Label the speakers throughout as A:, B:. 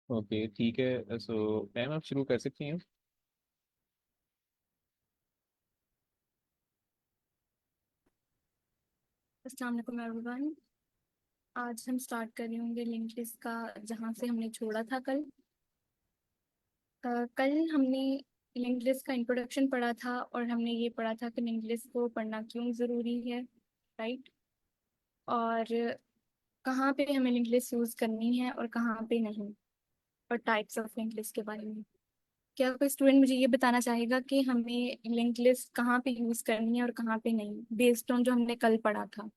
A: Okay ठीक है, so ma'am आप शुरू कर सकती हैं।
B: अस्सलाम वालेकुम एवरीवन। आज हम स्टार्ट कर रहे होंगे लिंक लिस्ट का, जहाँ से हमने छोड़ा था कल। कल हमने लिंक लिस्ट का इंट्रोडक्शन पढ़ा था और हमने ये पढ़ा था कि लिंक लिस्ट को पढ़ना क्यों ज़रूरी है, राइट। और कहाँ पे हमें लिंक लिस्ट यूज़ करनी है और कहाँ पे नहीं, और टाइप्स ऑफ लिंक लिस्ट के बारे में। क्या कोई स्टूडेंट मुझे ये बताना चाहेगा कि हमें लिंक लिस्ट कहाँ पे यूज़ करनी है और कहाँ पे नहीं, बेस्ड ऑन जो हमने कल पढ़ा था।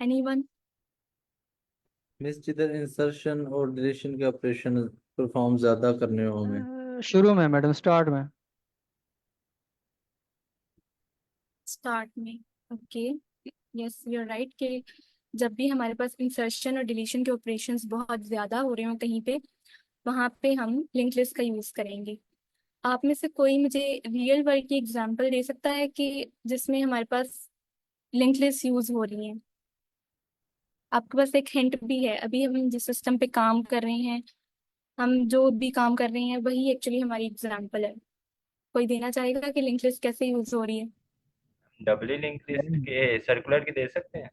B: एनीवन?
C: मिस जिधर इंसर्शन और डिलीशन के ऑपरेशन परफॉर्म ज्यादा करने हो हमें।
D: शुरू में मैडम, स्टार्ट में।
B: स्टार्ट में? Okay, yes you are right कि जब भी हमारे पास इंसर्शन और डिलीशन के ऑपरेशंस बहुत ज़्यादा हो रहे हो कहीं पे, वहाँ पे हम लिंक लिस्ट का यूज़ करेंगे। आप में से कोई मुझे रियल वर्ल्ड की एग्जांपल दे सकता है कि जिसमें हमारे पास लिंक लिस्ट यूज़ हो रही है? आपके पास एक हिंट भी है, अभी हम जिस सिस्टम पे काम कर रहे हैं, हम जो भी काम कर रहे हैं वही एक्चुअली हमारी एग्जांपल है। कोई देना चाहेगा कि लिंक लिस्ट कैसे यूज़ हो रही है?
E: डबली लिंक लिस्ट
C: मैम,
E: के सर्कुलर की दे सकते हैं।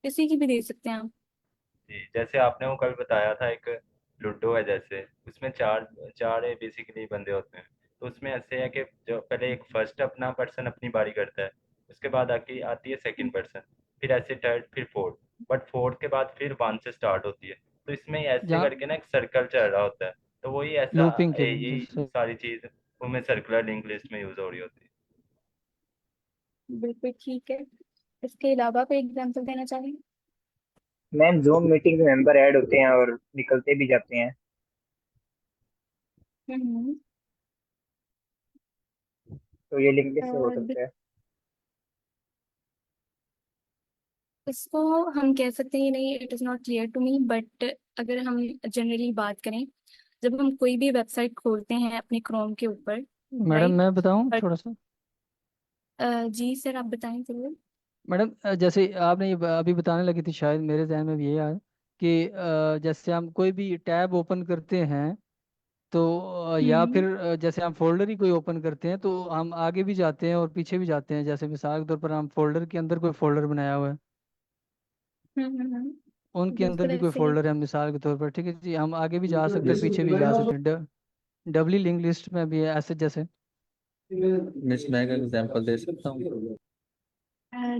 B: किसी की भी दे सकते हैं आप।
E: जी, जैसे आपने वो कल बताया था, एक लूडो है जैसे, उसमें चार चार बेसिकली बंदे होते हैं। तो उसमें ऐसे है कि जो पहले एक फर्स्ट अपना पर्सन अपनी बारी करता है, उसके बाद आके आती है सेकंड पर्सन, फिर ऐसे थर्ड, फिर फोर्थ। बट फोर्थ के बाद फिर वन से स्टार्ट होती है। तो इसमें ऐसे
D: जहाँ
E: करके ना एक सर्कल चल रहा होता है। तो वही ऐसा
D: लूपिंग के लिए
E: यही
D: जैसे।
E: सारी चीज उनमें सर्कुलर लिंक लिस्ट में यूज हो रही होती है।
B: बिल्कुल ठीक है। इसके अलावा कोई एग्जांपल देना चाहेंगे?
F: मैम, जूम मीटिंग में मेंबर ऐड होते हैं और निकलते भी जाते हैं।
B: हम्म।
F: तो ये लिंक
B: अ,
F: लिस्ट से हो
B: द-
F: सकता है।
B: इसको हम कह सकते हैं, नहीं it is not clear to me, but अगर हम जनरली बात करें, जब हम कोई भी वेबसाइट खोलते हैं अपने क्रोम के ऊपर,
D: मैडम
B: राइट।
D: मैं बताऊं
B: बट
D: थोड़ा सा।
B: जी सर, आप बताएं जरूर।
D: मैडम जैसे आपने ये अभी बताने लगी थी, शायद मेरे जहन में भी ये आया कि जैसे हम कोई भी टैब ओपन करते हैं तो या
B: हम्म
D: फिर जैसे हम फोल्डर ही कोई ओपन करते हैं तो हम आगे भी जाते हैं और पीछे भी जाते हैं। जैसे मिसाल के तौर पर हम फोल्डर के अंदर कोई फोल्डर बनाया हुआ है, उनके अंदर
B: बिल्कुल
D: भी कोई
B: ऐसे ही।
D: फोल्डर है मिसाल के तौर पर, ठीक है जी, हम आगे भी जा सकते हैं पीछे भी जा सकते हैं। डबली लिंक लिस्ट में भी है ऐसे जैसे।
C: मिस मैं का एग्जांपल दे सकता हूँ।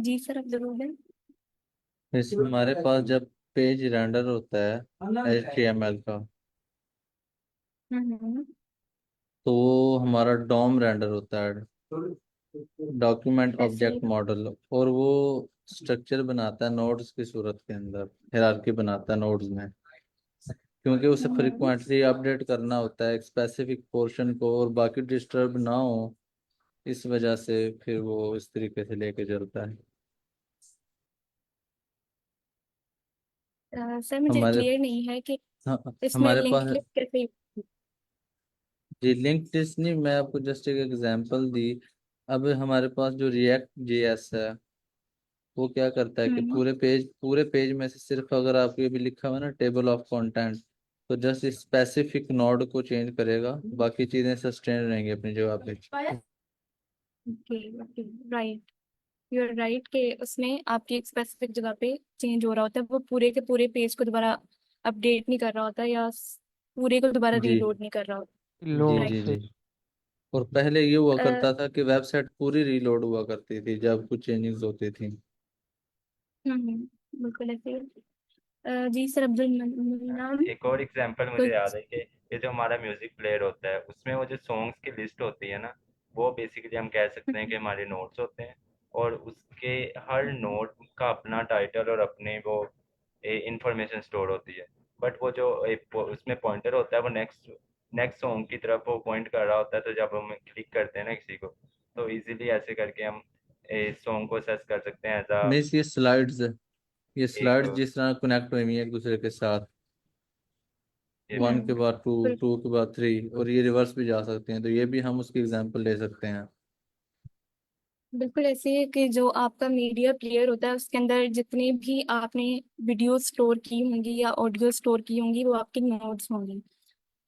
B: जी सर, आप जरूर दें।
C: मिस हमारे पास जब पेज रेंडर होता है HTML का,
B: हम्म।
C: तो वो हमारा डॉम रेंडर होता है, डॉक्यूमेंट
B: ऐसे ही।
C: Object model. और वो स्ट्रक्चर बनाता है नोड्स की सूरत के अंदर, हायरार्की बनाता है नोड्स में, क्योंकि उसे
B: हम्म।
C: फ्रिक्वेंटली अपडेट करना होता है एक स्पेसिफिक पोर्शन को, और बाकी डिस्टर्ब ना हो। इस वजह से फिर वो इस तरीके से लेके चलता है।
B: सर मुझे
C: हमारे
B: क्लियर नहीं है कि
C: हाँ,
B: इसमें
C: हमारे
B: लिंक
C: पास
B: लिस्ट कैसे।
C: जी लिंक लिस्ट नहीं, मैं आपको जस्ट एक एग्जांपल दी। अब हमारे पास जो रिएक्ट JS है, वो क्या करता है कि
B: हम्म
C: पूरे पेज में से सिर्फ अगर आपको ये भी लिखा हुआ है ना टेबल ऑफ कंटेंट, तो जस्ट स्पेसिफिक नोड को चेंज करेगा, बाकी चीजें सस्टेन रहेंगी अपनी जगह पे।
B: Okay okay, right. You are right कि उसमें आपकी एक स्पेसिफिक जगह पे चेंज हो रहा होता है, वो पूरे के पूरे पेज को दोबारा अपडेट नहीं कर रहा होता, या पूरे को दोबारा
C: जी
B: रीलोड नहीं कर रहा होता,
C: जी
D: लोड
C: जी
B: राइट।
C: जी। और पहले ये हुआ करता था कि वेबसाइट पूरी रीलोड हुआ करती थी जब कुछ चेंजेस होती थी।
B: बिल्कुल ऐसे ही। जी सर, अब्दुल नाम
E: एक और एग्जांपल मुझे
B: कोई।
E: याद है कि ये जो हमारा म्यूजिक प्लेयर होता है, उसमें वो जो सॉन्ग्स की लिस्ट होती है ना, वो बेसिकली हम कह सकते हैं कि हमारे नोट्स होते हैं। और उसके हर नोट का अपना टाइटल और अपने वो इंफॉर्मेशन स्टोर होती है। बट वो जो उसमें पॉइंटर होता है, वो नेक्स्ट नेक्स्ट सॉन्ग की तरफ वो पॉइंट कर रहा होता है। तो जब हम क्लिक करते हैं ना किसी को, तो इजीली ऐसे करके हम सॉन्ग को सर्च कर सकते हैं एज अ
C: मीन्स ये
E: एक
C: स्लाइड्स जिस तरह कनेक्ट हुई हुई है एक दूसरे के साथ,
E: ये
C: वन
E: बिल्कुल।
C: के बाद टू,
B: बिल्कुल।
C: टू के बाद थ्री, और ये रिवर्स भी जा सकते हैं, तो ये भी हम उसकी एग्जांपल ले सकते हैं।
B: बिल्कुल ऐसे है कि जो आपका मीडिया प्लेयर होता है उसके अंदर जितने भी आपने वीडियो स्टोर की होंगी या ऑडियो स्टोर की होंगी वो आपकी नोट्स होंगी,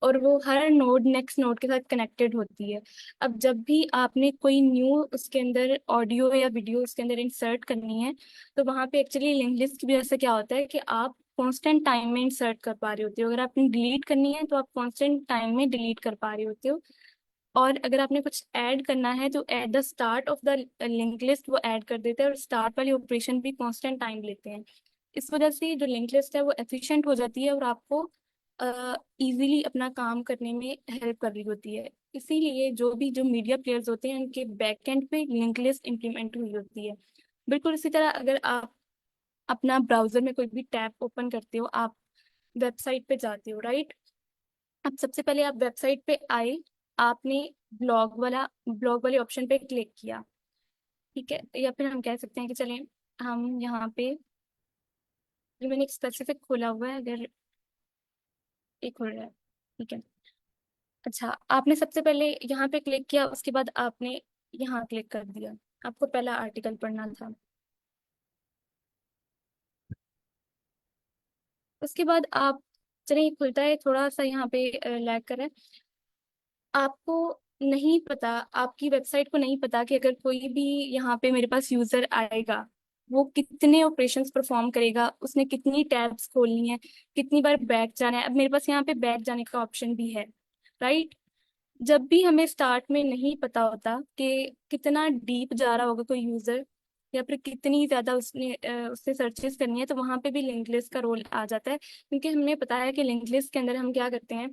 B: और वो हर नोड नेक्स्ट नोड के साथ कनेक्टेड होती है। अब जब भी आपने कोई न्यू उसके अंदर ऑडियो या वीडियो उसके अंदर इंसर्ट करनी है, तो वहाँ पे एक्चुअली लिंक लिस्ट की वजह से क्या होता है कि आप कांस्टेंट टाइम में इंसर्ट कर पा रहे होते हो। अगर आपने डिलीट करनी है तो आप कांस्टेंट टाइम में डिलीट कर पा रहे होते हो, और अगर आपने कुछ ऐड करना है तो at the start of the link list वो ऐड कर देते हैं, और स्टार्ट वाले ऑपरेशन भी कांस्टेंट टाइम लेते हैं। इस वजह से जो लिंक लिस्ट है वो एफिशिएंट हो जाती है और आपको इजीली अपना काम करने में हेल्प कर रही होती है। इसीलिए जो मीडिया प्लेयर्स होते हैं उनके बैक एंड पे लिंक लिस्ट इम्प्लीमेंट हुई होती है। बिल्कुल इसी तरह अगर आप अपना ब्राउजर में कोई भी टैब ओपन करते हो, आप वेबसाइट पे जाते हो, राइट। अब सबसे पहले आप वेबसाइट पे आए, आपने ब्लॉग वाले ऑप्शन पे क्लिक किया, ठीक है। या फिर हम कह सकते हैं कि चलें हम यहाँ पे, जो मैंने एक स्पेसिफिक खोला हुआ है, अगर एक खोल रहा है, ठीक है। अच्छा, आपने सबसे पहले यहाँ पे क्लिक किया, उसके बाद आपने यहाँ क्लिक कर दिया, आपको पहला आर्टिकल पढ़ना था। उसके बाद आप, चलिए खुलता है, थोड़ा सा यहाँ पे लैग कर रहा है। आपको नहीं पता, आपकी वेबसाइट को नहीं पता कि अगर कोई भी यहाँ पे मेरे पास यूजर आएगा वो कितने ऑपरेशंस परफॉर्म करेगा, उसने कितनी टैब्स खोलनी है, कितनी बार बैक जाना है। अब मेरे पास यहाँ पे बैक जाने का ऑप्शन भी है, राइट। जब भी हमें स्टार्ट में नहीं पता होता कि कितना डीप जा रहा होगा कोई यूजर, या फिर कितनी ज्यादा उसने सर्चेस करनी है, तो वहां पे भी लिंक लिस्ट का रोल आ जाता है। क्योंकि हमने पता है कि लिंक लिस्ट के अंदर हम क्या करते हैं,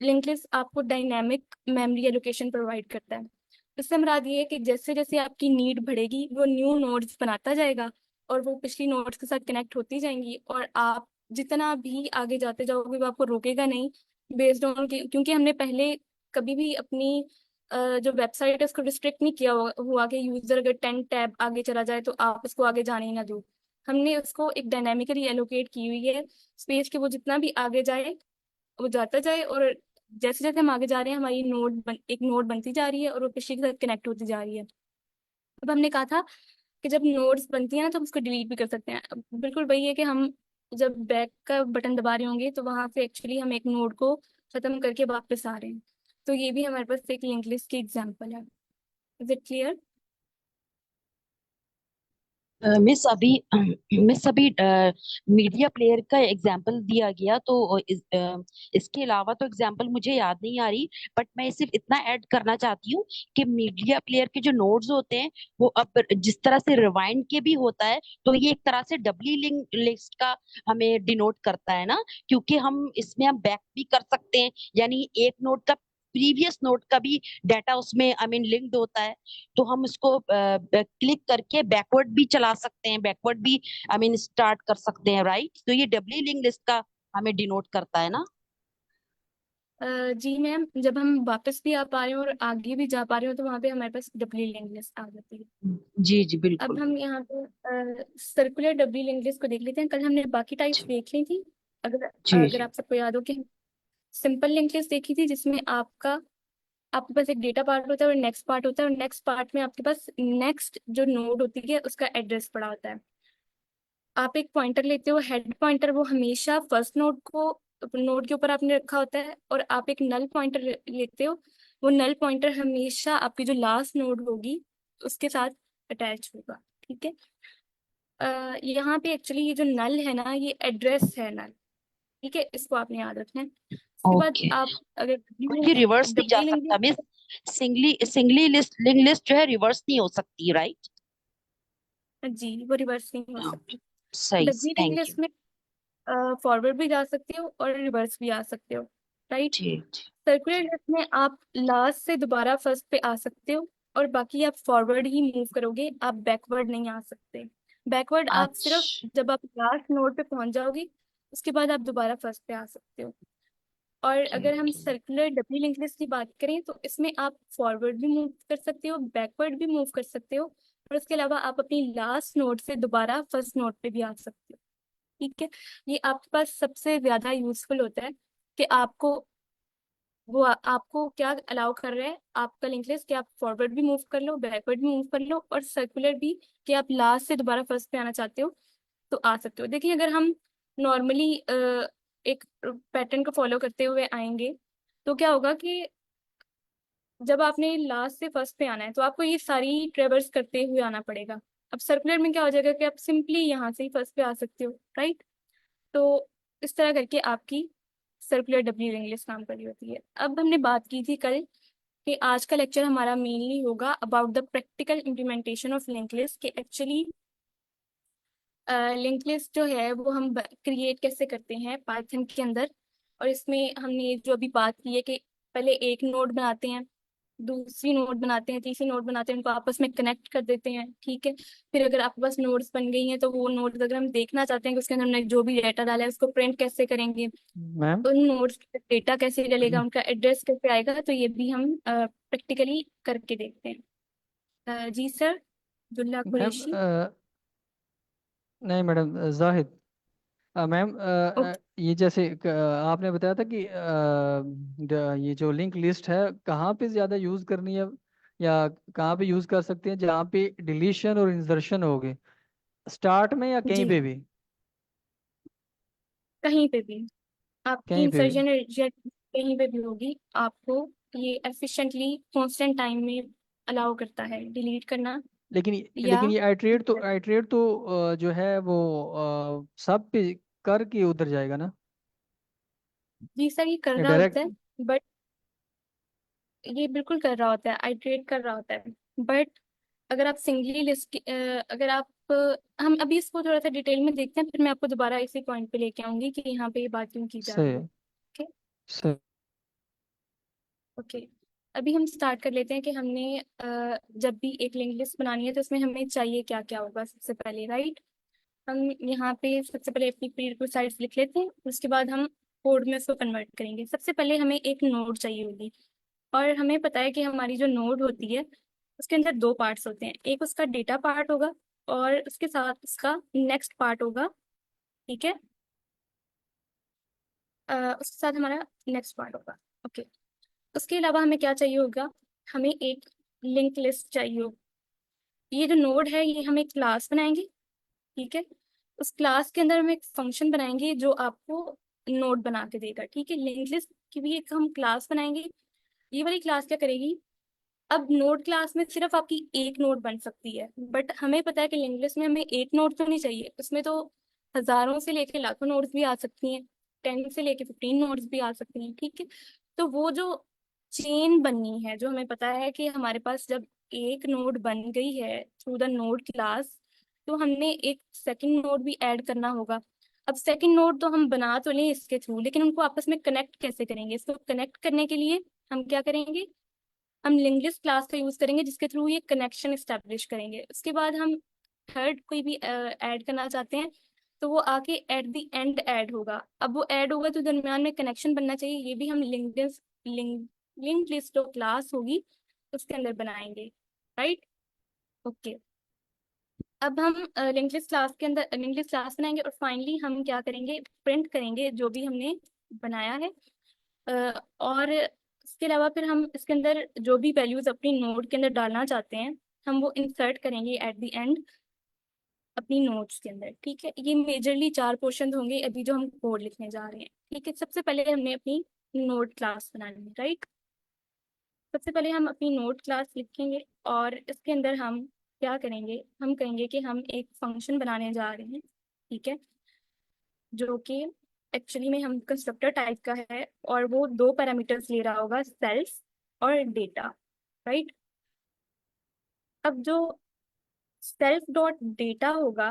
B: लिंक लिस्ट आपको डायनामिक मेमोरी एलोकेशन प्रोवाइड करता है। इससे मुराद ये है कि जैसे जैसे आपकी नीड बढ़ेगी वो न्यू नोड्स बनाता जाएगा, और वो पिछली नोड्स के साथ कनेक्ट होती जाएंगी, और आप जितना भी आगे जाते जाओगे वो आपको रोकेगा नहीं, बेस्ड ऑन, क्योंकि हमने पहले कभी भी अपनी जो वेबसाइट है उसको रिस्ट्रिक्ट नहीं किया हुआ कि यूजर अगर 10 टैब आगे चला जाए तो आप उसको आगे जाने ही ना दो। हमने उसको एक डायनामिकली एलोकेट की हुई है स्पेस, कि वो जितना भी आगे जाए वो जाता जाए, और जैसे जैसे हम आगे जा रहे हैं हमारी एक नोड बनती जा रही है और वो पिछले के साथ कनेक्ट होती जा रही है। अब हमने कहा था कि जब नोड्स बनती है ना तो हम उसको डिलीट भी कर सकते हैं। अब बिल्कुल वही है कि हम जब बैक का बटन दबा रहे होंगे तो वहां से एक्चुअली हम एक नोड को खत्म करके वापस आ रहे हैं। तो ये भी हमारे पास एक लिंक लिस्ट की एग्जांपल है। Is it clear?
G: मिस अभी मीडिया प्लेयर का एग्जांपल दिया गया तो इसके अलावा तो एग्जांपल मुझे याद नहीं आ रही। बट मैं सिर्फ इतना ऐड करना चाहती हूँ कि मीडिया प्लेयर के जो नोड्स होते हैं वो अब जिस तरह से रिवाइंड के भी होता है, तो ये एक तरह से डबली लिंक लिस्ट का हमें डिनोट करता है ना। क्योंकि हम बैक भी कर सकते हैं, यानी एक नोड का प्रीवियस नोड का भी डाटा उसमें लिंक्ड होता है। तो हम उसको क्लिक करके बैकवर्ड भी चला सकते हैं, बैकवर्ड भी स्टार्ट कर सकते हैं, राइट। तो ये डबली लिंक लिस्ट का हमें डिनोट करता है ना।
B: जी मैम, जब हम वापस भी आ पा रहे हो और आगे भी जा पा रहे हो तो वहाँ पे हमारे पास डबली लिंक लिस्ट आ जाती है।
G: जी जी
B: अब
G: बिल्कुल।
B: हम यहाँ पे सर्कुलर डबली लिंक लिस्ट को देख लेते हैं। कल हमने बाकी टाइप्स देख ली थी। अगर
G: जी
B: अगर
G: जी
B: आप सबको याद हो कि सिंपल लिंक लिस्ट देखी थी जिसमें आपके पास एक डेटा पार्ट होता है और नेक्स्ट पार्ट होता है, और नेक्स्ट पार्ट में आपके पास नेक्स्ट जो नोड होती है उसका एड्रेस पड़ा होता है। आप एक पॉइंटर लेते हो, हेड पॉइंटर वो हमेशा फर्स्ट नोड के ऊपर आपने रखा होता है, और आप एक नल पॉइंटर लेते हो, वो नल पॉइंटर हमेशा आपकी जो लास्ट नोड होगी उसके साथ अटैच होगा, ठीक है। यहाँ पे एक्चुअली ये जो नल है ना, ये एड्रेस है नल, ठीक है, इसको आपने याद रखना है। उसके बाद
G: ओके।
B: आप अगर
G: ये रिवर्स नहीं जा
B: डबली लिंक,
G: सकता miss. Singly singly link list जो है रिवर्स नहीं हो सकती, राइट।
B: जी वो रिवर्स नहीं हो सकती।
G: सही।
B: डबली लिंक
G: थैंक यू।
B: लिस्ट में फॉरवर्ड भी जा सकते हो और रिवर्स भी आ सकते हो, राइट।
G: ठीक।
B: सर्कुलर लिस्ट में आप लास्ट से दोबारा फर्स्ट पे आ सकते हो, और बाकी आप फॉरवर्ड ही मूव करोगे, आप बैकवर्ड नहीं आ सकते। बैकवर्ड आप सिर्फ
G: अच्छा।
B: जब आप लास्ट नोड पे पहुंच जाओगे उसके बाद आप दोबारा फर्स्ट पे आ सकते हो। और अगर हम
G: ठीक।
B: सर्कुलर डबली लिंक लिस्ट की बात करें तो इसमें आप फॉरवर्ड भी मूव कर सकते हो, बैकवर्ड भी मूव कर सकते हो, और उसके अलावा आप अपनी लास्ट नोड से दोबारा फर्स्ट नोड पे भी आ सकते हो, ठीक है। ये आपके पास सबसे ज्यादा यूजफुल होता है कि आपको वो आपको क्या अलाउ कर रहा है, आपका लिंक लिस्ट कि आप फॉरवर्ड भी मूव कर लो, बैकवर्ड भी मूव कर लो, और सर्कुलर भी कि आप लास्ट से दोबारा फर्स्ट पे आना चाहते हो तो आ सकते हो। देखिए अगर हम नॉर्मली एक पैटर्न को फॉलो करते हुए आएंगे तो क्या होगा कि जब आपने लास्ट से फर्स्ट पे आना है तो आपको ये सारी ट्रेवर्स करते हुए आना पड़ेगा। अब सर्कुलर में क्या हो जाएगा कि आप सिंपली यहाँ से ही फर्स्ट पे आ सकते हो, राइट। तो इस तरह करके आपकी सर्कुलर डब्ल्यू इंग्लिश काम कर रही होती है। अब हमने बात की थी कल कि आज का लेक्चर हमारा मेनली होगा about the practical implementation of link list, कि एक्चुअली लिंक लिस्ट जो है वो हम क्रिएट कैसे करते हैं पाइथन के अंदर। और इसमें हमने जो अभी बात की है कि पहले एक नोड बनाते हैं, दूसरी नोड बनाते हैं, तीसरी नोड बनाते हैं, उनको आपस में कनेक्ट कर देते हैं, ठीक है। फिर अगर आपके पास नोड्स बन गई हैं तो वो नोड्स अगर हम देखना चाहते हैं कि उसके अंदर हमने जो भी डाटा डाला है उसको प्रिंट कैसे करेंगे,
D: मैम।
B: उन नोड्स पे डेटा कैसे डलेगा, उनका एड्रेस कैसे आएगा, तो ये भी हम प्रैक्टिकली करके देखते हैं। जी सर, दुल्ला
D: मैम
B: कुरैशी।
D: नहीं मैडम, जाहिद। मैम,
B: ओके
D: ये जैसे आपने बताया था कि ये जो लिंक लिस्ट है कहाँ पे ज़्यादा यूज़ करनी है, या कहाँ पे यूज़ कर सकते हैं जहाँ पे डिलीशन और इंसर्शन हो गए, स्टार्ट में या कहीं
B: जी,
D: पे भी?
B: कहीं पे भी आपकी
D: कहीं पे भी।
B: इंसर्शन कहीं पे भी होगी, आपको ये एफिशिएंटली कांस्टेंट टाइम में अलाउ करता है डिलीट करना
D: लेकिन
B: या।
D: लेकिन ये आइट्रेट तो जो है वो सब पे करके उधर जाएगा ना,
B: जी सर, ये कर
D: या
B: रहा होता
D: डायरेक्ट?
B: है, बट ये बिल्कुल कर रहा होता है, आइट्रेट कर रहा होता है। बट अगर आप सिंगली लिस्ट अगर आप हम अभी इसको थोड़ा सा डिटेल में देखते हैं, फिर मैं आपको दोबारा इसी पॉइंट पे लेके आऊंगी कि यहाँ पे ये बात क्यों की जा
D: से
B: रही है। ओके
D: से
B: ओके। अभी हम स्टार्ट कर लेते हैं कि हमने जब भी एक लिंक लिस्ट बनानी है तो उसमें हमें चाहिए क्या क्या होगा सबसे पहले, राइट। हम यहाँ पे सबसे पहले अपनी प्रीरिक्विजिट्स लिख लेते हैं, उसके बाद हम कोड में उसको कन्वर्ट करेंगे। सबसे पहले हमें एक नोड चाहिए होगी, और हमें पता है कि हमारी जो नोड होती है उसके अंदर दो पार्ट्स होते हैं, एक उसका डेटा पार्ट होगा और उसके साथ उसका नेक्स्ट पार्ट होगा, ठीक है। उसके साथ हमारा नेक्स्ट पार्ट होगा, ओके। उसके अलावा हमें क्या चाहिए होगा, हमें एक लिंक लिस्ट चाहिए होगी। ये जो नोड है ये हम एक क्लास बनाएंगे, ठीक है। उस क्लास के अंदर हम एक फंक्शन बनाएंगे जो आपको नोड बना के देगा, ठीक है। लिंक लिस्ट की भी एक हम क्लास बनाएंगे। ये वाली क्लास क्या करेगी, अब नोड क्लास में सिर्फ आपकी एक नोड बन सकती है, बट हमें पता है कि लिंक लिस्ट में हमें एक नोड तो नहीं चाहिए, उसमें तो हजारों से लेके लाखों नोड्स भी आ सकती हैं, 10 से लेके 15 नोड्स भी आ सकती हैं, ठीक है। तो वो जो चेन बननी है, जो हमें पता है कि हमारे पास जब एक नोड बन गई है थ्रू द नोड क्लास, तो हमने एक सेकंड नोड भी ऐड करना होगा। अब सेकंड नोड तो हम बना तो लें इसके थ्रू, लेकिन उनको आपस में कनेक्ट कैसे करेंगे, इसको कनेक्ट करने के लिए हम क्या करेंगे, हम लिंक लिस्ट क्लास का यूज करेंगे जिसके थ्रू ये कनेक्शन एस्टेब्लिश करेंगे। उसके बाद हम थर्ड कोई भी ऐड करना चाहते हैं तो वो आके एट द एंड ऐड होगा। अब वो ऐड होगा तो दरम्यान में कनेक्शन बनना चाहिए, ये भी हम लिंक लिस्ट जो क्लास होगी उसके अंदर बनाएंगे, राइट। ओके। अब हम लिंक लिस्ट क्लास के अंदर लिंक लिस्ट क्लास बनाएंगे और फाइनली हम क्या करेंगे, प्रिंट करेंगे जो भी हमने बनाया है। और इसके अलावा फिर हम इसके अंदर जो भी वैल्यूज अपनी नोड के अंदर डालना चाहते हैं हम वो इंसर्ट करेंगे एट द एंड अपनी नोट्स के अंदर, ठीक है। ये मेजरली चार पोर्शन होंगे अभी जो हम कोड लिखने जा रहे हैं, ठीक है। सबसे पहले हमने अपनी नोड क्लास बनानी है, राइट। सबसे पहले हम अपनी नोड क्लास लिखेंगे और इसके अंदर हम क्या करेंगे, हम कहेंगे कि हम एक फंक्शन बनाने जा रहे हैं, ठीक है, जो कि एक्चुअली में हम कंस्ट्रक्टर टाइप का है और वो दो पैरामीटर्स ले रहा होगा, सेल्फ और डेटा, राइट। अब जो सेल्फ डॉट डेटा होगा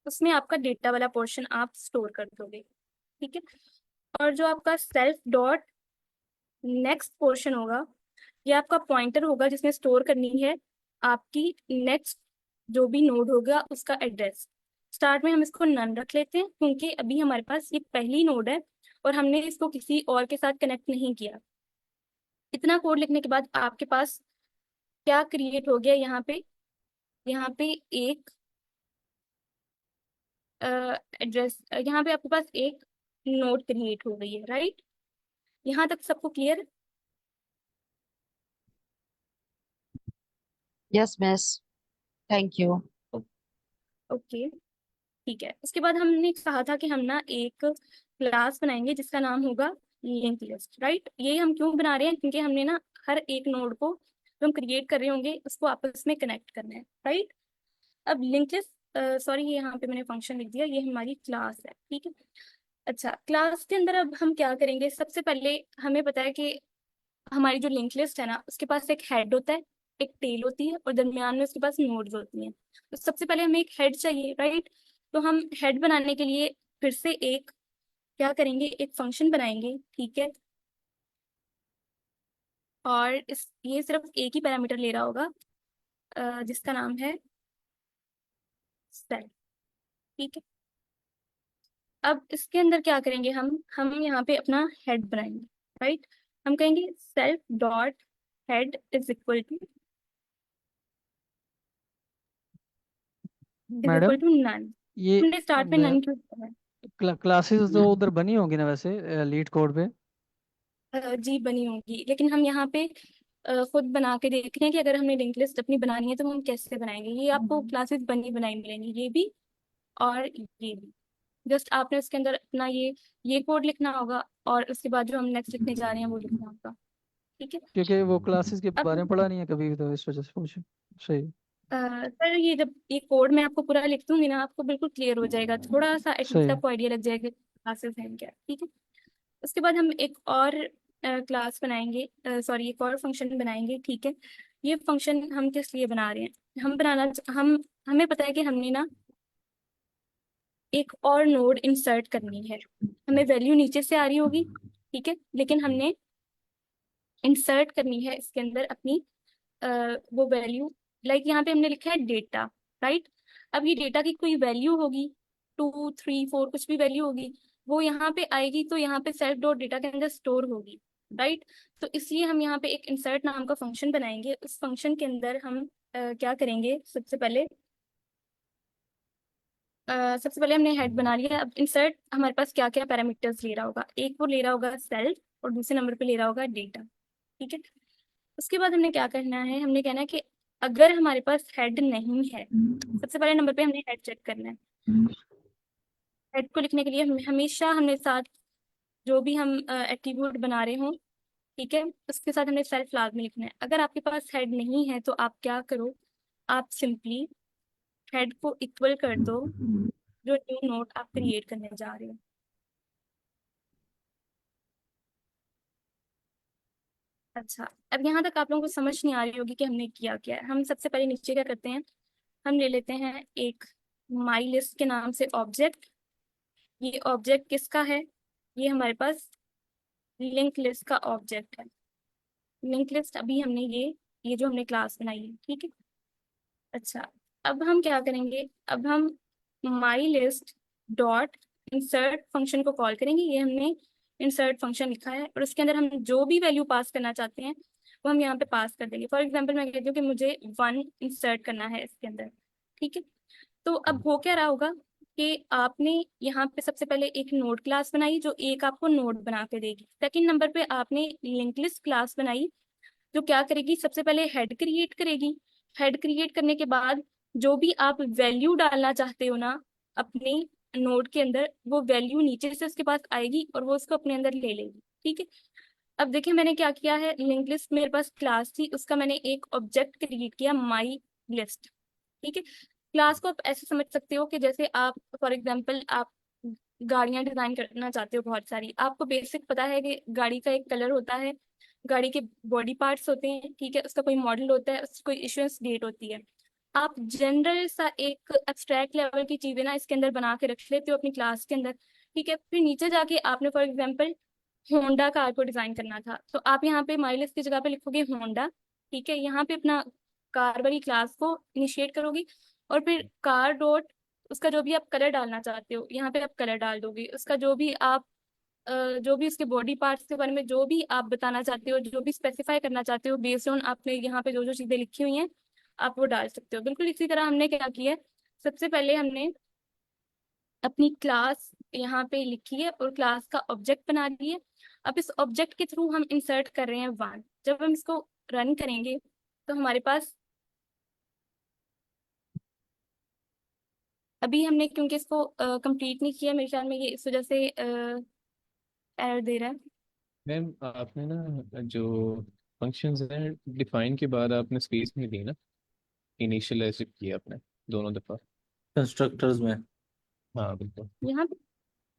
B: उसमें आपका डेटा वाला पोर्शन आप स्टोर कर दोगे, ठीक है। और जो आपका सेल्फ डॉट नेक्स्ट पोर्शन होगा ये आपका पॉइंटर होगा जिसमें स्टोर करनी है आपकी नेक्स्ट जो भी नोड होगा उसका एड्रेस। स्टार्ट में हम इसको नन रख लेते हैं क्योंकि अभी हमारे पास ये पहली नोड है और हमने इसको किसी और के साथ कनेक्ट नहीं किया। इतना कोड लिखने के बाद आपके पास क्या क्रिएट हो गया, यहाँ पे एक एड्रेस, यहाँ पे आपके पास एक नोड क्रिएट हो गई है, राइट। यहाँ तक सबको clear?
G: Yes miss, thank you.
B: Okay, ठीक है। उसके बाद हमने कहा था कि हम ना एक क्लास बनाएंगे जिसका नाम होगा लिंक लिस्ट, राइट? ये हम क्यों बना रहे हैं? क्योंकि हमने ना हर एक नोड को जो हम क्रिएट कर रहे होंगे उसको आपस में कनेक्ट करना है, राइट? अब लिंक लिस्ट, सॉरी ये यहाँ पे मैंने फंक्शन लिख दिया, ये हमारी क्लास है, ठीक है। अच्छा, क्लास के अंदर अब हम क्या करेंगे? सबसे पहले हमें पता है कि हमारी जो लिंक लिस्ट है ना उसके पास एक हेड होता है, एक टेल होती है और दरमियान में उसके पास नोड्स होती हैं। तो सबसे पहले हमें एक हेड चाहिए, राइट? तो हम हेड बनाने के लिए फिर से एक क्या करेंगे, एक फंक्शन बनाएंगे, ठीक है। और इस ये सिर्फ एक ही पैरामीटर ले रहा होगा जिसका नाम है सेल, ठीक है। अब इसके अंदर क्या करेंगे? हम यहाँ पे अपना हेड बनाएंगे, राइट? हम कहेंगे self dot head is equal
D: madam
B: to none.
D: ये
B: हमने स्टार्ट में नन क्यों किया है?
D: क्लासेस तो उधर बनी होगी ना वैसे लीड कोड पे?
B: जी बनी होगी, लेकिन हम यहाँ पे खुद बना के देख रहे हैं कि अगर हमने लिंक लिस्ट अपनी बनानी है तो हम कैसे बनाएंगे। ये आपको क्लासेस बनी बनाई मिलेंगी, ये भी और ये भी। जस्ट आपने उसके अंदर अपना ये कोड लिखना होगा और उसके बाद जो हम नेक्स्ट लिखने जा रहे हैं वो लिखना होगा, ठीक है।
D: क्योंकि वो क्लासेस के
B: अब
D: बारे में पढ़ा नहीं है कभी भी, तो इस वजह से पूछे। सही।
B: सर ये जब ये कोड मैं आपको पूरा लिख दूंगी ना आपको बिल्कुल क्लियर हो जाएगा, थोड़ा सा एटलीस्ट
D: सही।
B: आपको आइडिया लग जाएगा क्लासेस हैं क्या, ठीक है। उसके बाद हम एक और क्लास बनाएंगे, सॉरी एक और फंक्शन बनाएंगे, ठीक है। ये फंक्शन हम किस लिए बना रहे हैं? हम हमें पता है कि हमने ना एक और नोड इंसर्ट करनी है। हमें वैल्यू नीचे से आ रही होगी, ठीक है, लेकिन हमने इंसर्ट करनी है इसके अंदर अपनी अ, वो वैल्यू। लाइक यहाँ पे हमने लिखा है डेटा, राइट? अब ये डेटा की कोई वैल्यू होगी, 2 3 4 कुछ भी वैल्यू होगी, वो यहाँ पे आएगी तो यहाँ पे सेल्फ डॉट डेटा के अंदर स्टोर होगी, राइट? तो इसलिए हम यहाँ पे एक इंसर्ट नाम का फंक्शन बनाएंगे। उस फंक्शन के अंदर हम क्या करेंगे? सबसे पहले हमने हेड बना लिया। अब इंसर्ट हमारे पास क्या क्या पैरामीटर्स ले रहा होगा? एक वो ले रहा होगा सेल्फ और दूसरे नंबर पे ले रहा होगा डेटा, ठीक है। उसके बाद हमने क्या करना है? हमने कहना है कि अगर हमारे पास हेड नहीं है, सबसे पहले नंबर पे हमने हेड चेक करना है। हेड को लिखने के लिए हमेशा हमने साथ जो भी हम एट्रीब्यूट बना रहे हों, ठीक है, उसके साथ हमने सेल्फ लाजमी लिखना है। अगर आपके पास हेड नहीं है तो आप क्या करो, आप सिंपली हेड को इक्वल कर दो जो न्यू नोट आप क्रिएट करने जा रहे हो। अच्छा, अब यहाँ तक आप लोगों को समझ नहीं आ रही होगी कि हमने किया क्या है। हम सबसे पहले नीचे क्या करते हैं? हम ले लेते हैं एक माई लिस्ट के नाम से ऑब्जेक्ट। ये ऑब्जेक्ट किसका है? ये हमारे पास लिंक लिस्ट का ऑब्जेक्ट है। लिंक लिस्ट अभी हमने ये जो हमने क्लास बनाई है, ठीक है। अच्छा, अब हम क्या करेंगे? अब हम माई लिस्ट डॉट इंसर्ट फंक्शन को कॉल करेंगे। ये हमने इंसर्ट फंक्शन लिखा है और उसके अंदर हम जो भी वैल्यू पास करना चाहते हैं वो हम यहाँ पे पास कर देंगे। फॉर एग्जाम्पल मैं कहती हूँ कि मुझे 1 इंसर्ट करना है इसके अंदर, ठीक है। तो अब हो क्या रहा होगा कि आपने यहाँ पे सबसे पहले एक नोड क्लास बनाई जो एक आपको नोड बना के देगी। सेकंड नंबर पे आपने लिंक लिस्ट क्लास बनाई जो क्या करेगी? सबसे पहले हेड क्रिएट करेगी। हेड क्रिएट करने के बाद जो भी आप वैल्यू डालना चाहते हो ना अपने नोड के अंदर, वो वैल्यू नीचे से उसके पास आएगी और वो उसको अपने अंदर ले लेगी, ठीक है। अब देखिए मैंने क्या किया है, लिंक लिस्ट मेरे पास क्लास थी, उसका मैंने एक ऑब्जेक्ट क्रिएट किया माई लिस्ट, ठीक है। क्लास को आप ऐसे समझ सकते हो कि जैसे आप फॉर एग्जांपल आप गाड़ियां डिजाइन करना चाहते हो बहुत सारी, आपको बेसिक पता है कि गाड़ी का एक कलर होता है, गाड़ी के बॉडी पार्ट्स होते हैं, ठीक है, उसका कोई मॉडल होता है, उसकी कोई इश्यूएंस डेट होती है। आप जनरल सा एक एब्स्ट्रैक्ट लेवल की चीजें ना इसके अंदर बना के रख लेते हो अपनी क्लास के अंदर, ठीक है। फिर नीचे जाके आपने फॉर एग्जांपल होंडा कार को डिजाइन करना था तो आप यहाँ पे माइलेज की जगह पे लिखोगे होंडा, ठीक है। यहाँ पे अपना कार वाली क्लास को इनिशिएट करोगी और फिर कार डॉट उसका जो भी आप कलर डालना चाहते हो यहाँ पे आप कलर डाल दोगे। उसका जो भी आप जो भी उसके बॉडी पार्ट्स के बारे में जो भी आप बताना चाहते हो, जो भी स्पेसिफाई करना चाहते हो बेस्ड ऑन आपने यहाँ पे जो जो चीजें लिखी हुई हैं आप वो डाल सकते हो। बिल्कुल इसी तरह हमने क्या किया है, सबसे पहले हमने अपनी क्लास यहाँ पे लिखी है और क्लास का ऑब्जेक्ट बना दी है। अब इस ऑब्जेक्ट के थ्रू हम इंसर्ट कर रहे हैं 1। जब हम इसको रन करेंगे तो हमारे पास, अभी हमने क्योंकि इसको कंप्लीट नहीं किया, मेरे ख्याल में ये इस वजह से एरर दे रहा है।
A: मैम आपने ना जो फंक्शंस हैं डिफाइन के बाद आपने स्पेस में दी ना, इनिशियल ऐसे किया आपने दोनों दफा।
C: कंस्ट्रक्टर्स में।
A: हाँ बिल्कुल।
B: यहाँ पे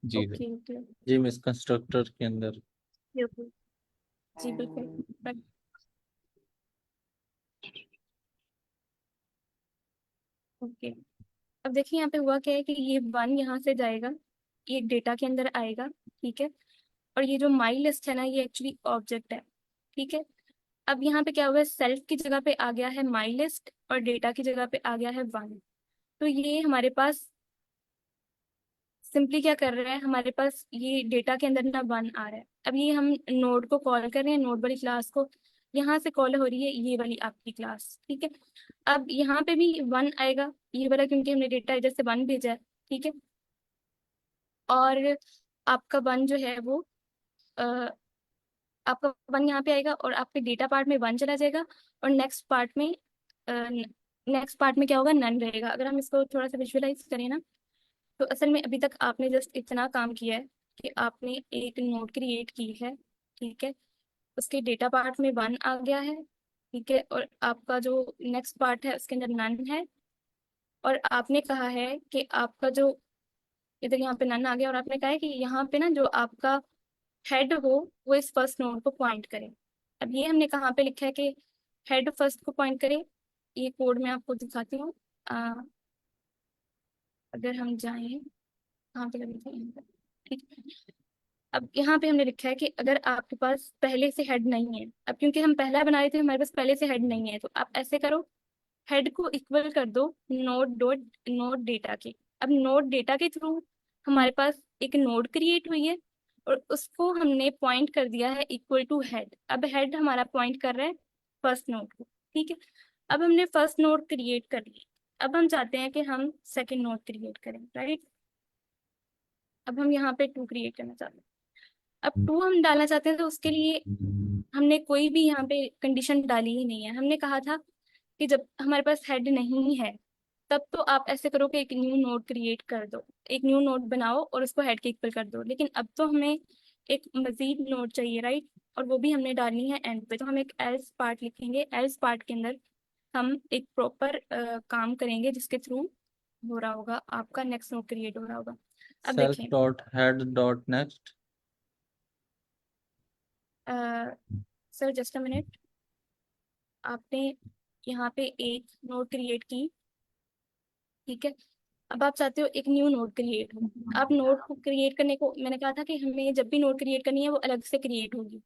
A: जी जी।
B: ओके ओके
C: जी मिस, कंस्ट्रक्टर के अंदर।
B: ओके, जी बिल्कुल। ओके, अब देखिए यहाँ पे हुआ क्या है कि ये 1 यहाँ से जाएगा, ये डेटा के अंदर आएगा, ठीक है। और ये जो माई लिस्ट है ना, ये एक्चुअली ऑब्जेक्ट है, ठीक है। अब यहाँ पे क्या हुआ है, सेल्फ की जगह पे आ गया है माई लिस्ट और डेटा की जगह पे आ गया है 1। तो ये हमारे पास सिंपली क्या कर रहा है, हमारे पास ये डेटा के अंदर ना 1 आ रहा है। अब ये हम नोड को कॉल कर रहे हैं, नोड वाली क्लास को, यहाँ से कॉल हो रही है ये वाली आपकी क्लास, ठीक है। अब यहाँ पे भी 1 आएगा, ये वाला, क्योंकि हमने डेटा इधर से 1 भेजा है, ठीक है। और आपका 1 जो है वो अ, आपका 1 यहाँ पे आएगा और आपके डेटा पार्ट में 1 चला जाएगा, और नेक्स्ट पार्ट में क्या होगा, नन रहेगा। अगर हम इसको थोड़ा सा विजुअलाइज करें ना, तो असल में अभी तक आपने जस्ट इतना काम किया है कि आपने एक नोड क्रिएट की है, ठीक है। उसके डेटा पार्ट में 1 आ गया है, ठीक है। और आपका जो नेक्स्ट पार्ट है उसके अंदर नन है, और आपने कहा है कि आपका जो इधर यहाँ पे नन आ गया, और आपने कहा है कि यहाँ पे ना जो आपका हेड हो वो इस फर्स्ट नोड को पॉइंट करे। अब ये हमने कहाँ पे लिखा है कि हेड फर्स्ट को पॉइंट करे, ये कोड मैं आपको दिखाती हूँ। अगर हम जाएं, कहाँ पे लगे थे, यहाँ पे, ठीक है। अब यहाँ पे हमने लिखा है कि अगर आपके पास पहले से हेड नहीं है, अब क्योंकि हम पहला बना रहे थे, हमारे पास पहले से हेड नहीं है, तो आप ऐसे करो, हेड को इक्वल कर दो नोड डेटा के। अब नोड डेटा के थ्रू हमारे पास एक नोड क्रिएट हुई है, और उसको हमने पॉइंट कर दिया है इक्वल टू हेड। अब हेड हमारा पॉइंट कर रहा है फर्स्ट नोड को, ठीक है। अब हमने फर्स्ट नोड क्रिएट कर ली, अब हम चाहते हैं कि हम सेकेंड नोड क्रिएट करें, राइट। अब हम यहाँ पे 2 क्रिएट करना चाहते हैं। अब 2 हम डालना चाहते हैं, तो उसके लिए हमने कोई भी यहाँ पे कंडीशन डाली ही नहीं है। हमने कहा था कि जब हमारे पास हेड नहीं है, तब तो आप ऐसे करो कि एक न्यू नोड क्रिएट कर दो, एक न्यू नोड बनाओ और उसको हेड के इक्वल कर दो। लेकिन अब तो हमें एक मजीद नोड चाहिए, राइट, और वो भी हमने डालनी है एंड पे। तो हम एक एल्स पार्ट लिखेंगे, एल्स पार्ट के अंदर हम एक प्रॉपर काम करेंगे जिसके थ्रू हो रहा होगा आपका नेक्स्ट नोड क्रिएट हो रहा होगा। अब
C: सेल्फ
B: देखें,
C: dot head dot next.
B: Sir just a minute, आपने यहाँ पे एक नोड क्रिएट की, ठीक है। अब आप चाहते हो एक न्यू नोड क्रिएट हो। आप नोड को क्रिएट करने को, मैंने कहा था कि हमें जब भी नोड क्रिएट करनी है वो अलग से क्रिएट होगी।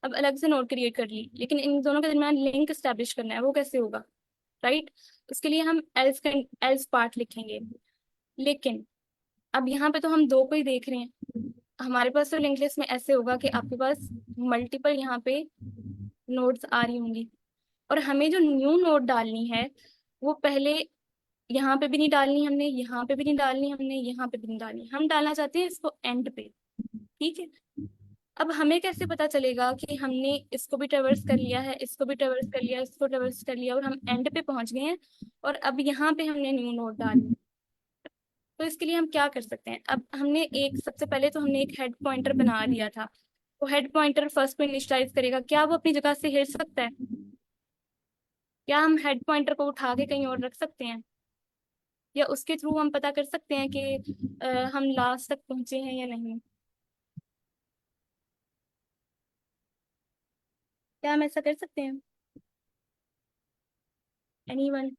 B: अब अलग से नोड क्रिएट कर ली, लेकिन इन दोनों के दरमियान लिंक स्टैब्लिश करना है, वो कैसे होगा, राइट। उसके लिए हम एल्स पार्ट लिखेंगे। लेकिन अब यहाँ पे तो हम 2 को ही देख रहे हैं, हमारे पास तो लिंक लिस्ट में ऐसे होगा कि आपके पास मल्टीपल यहाँ पे नोड्स आ रही होंगी, और हमें जो न्यू नोड डालनी है वो पहले यहाँ पे भी नहीं डालनी हमने, यहाँ पे भी नहीं डालनी हमने, यहाँ पे भी नहीं डालनी, हम डालना चाहते हैं इसको एंड पे, ठीक है। अब हमें कैसे पता चलेगा कि हमने इसको भी ट्रेवर्स कर लिया है, इसको भी ट्रेवर्स कर लिया, इसको ट्रेवर्स कर लिया, और हम एंड पे पहुंच गए हैं, और अब यहाँ पे हमने न्यू नोड डालनी। तो इसके लिए हम क्या कर सकते हैं, अब हमने एक, सबसे पहले तो हमने एक हेड पॉइंटर बना लिया था। तो हेड पॉइंटर फर्स्ट को इनिशियलाइज करेगा, क्या वो अपनी जगह से हिल सकता है? क्या हम हेड पॉइंटर को उठा के कहीं और रख सकते हैं, या उसके थ्रू हम पता कर सकते हैं कि हम लास्ट तक पहुंचे हैं या नहीं? क्या हम ऐसा कर सकते हैं? एनीवन?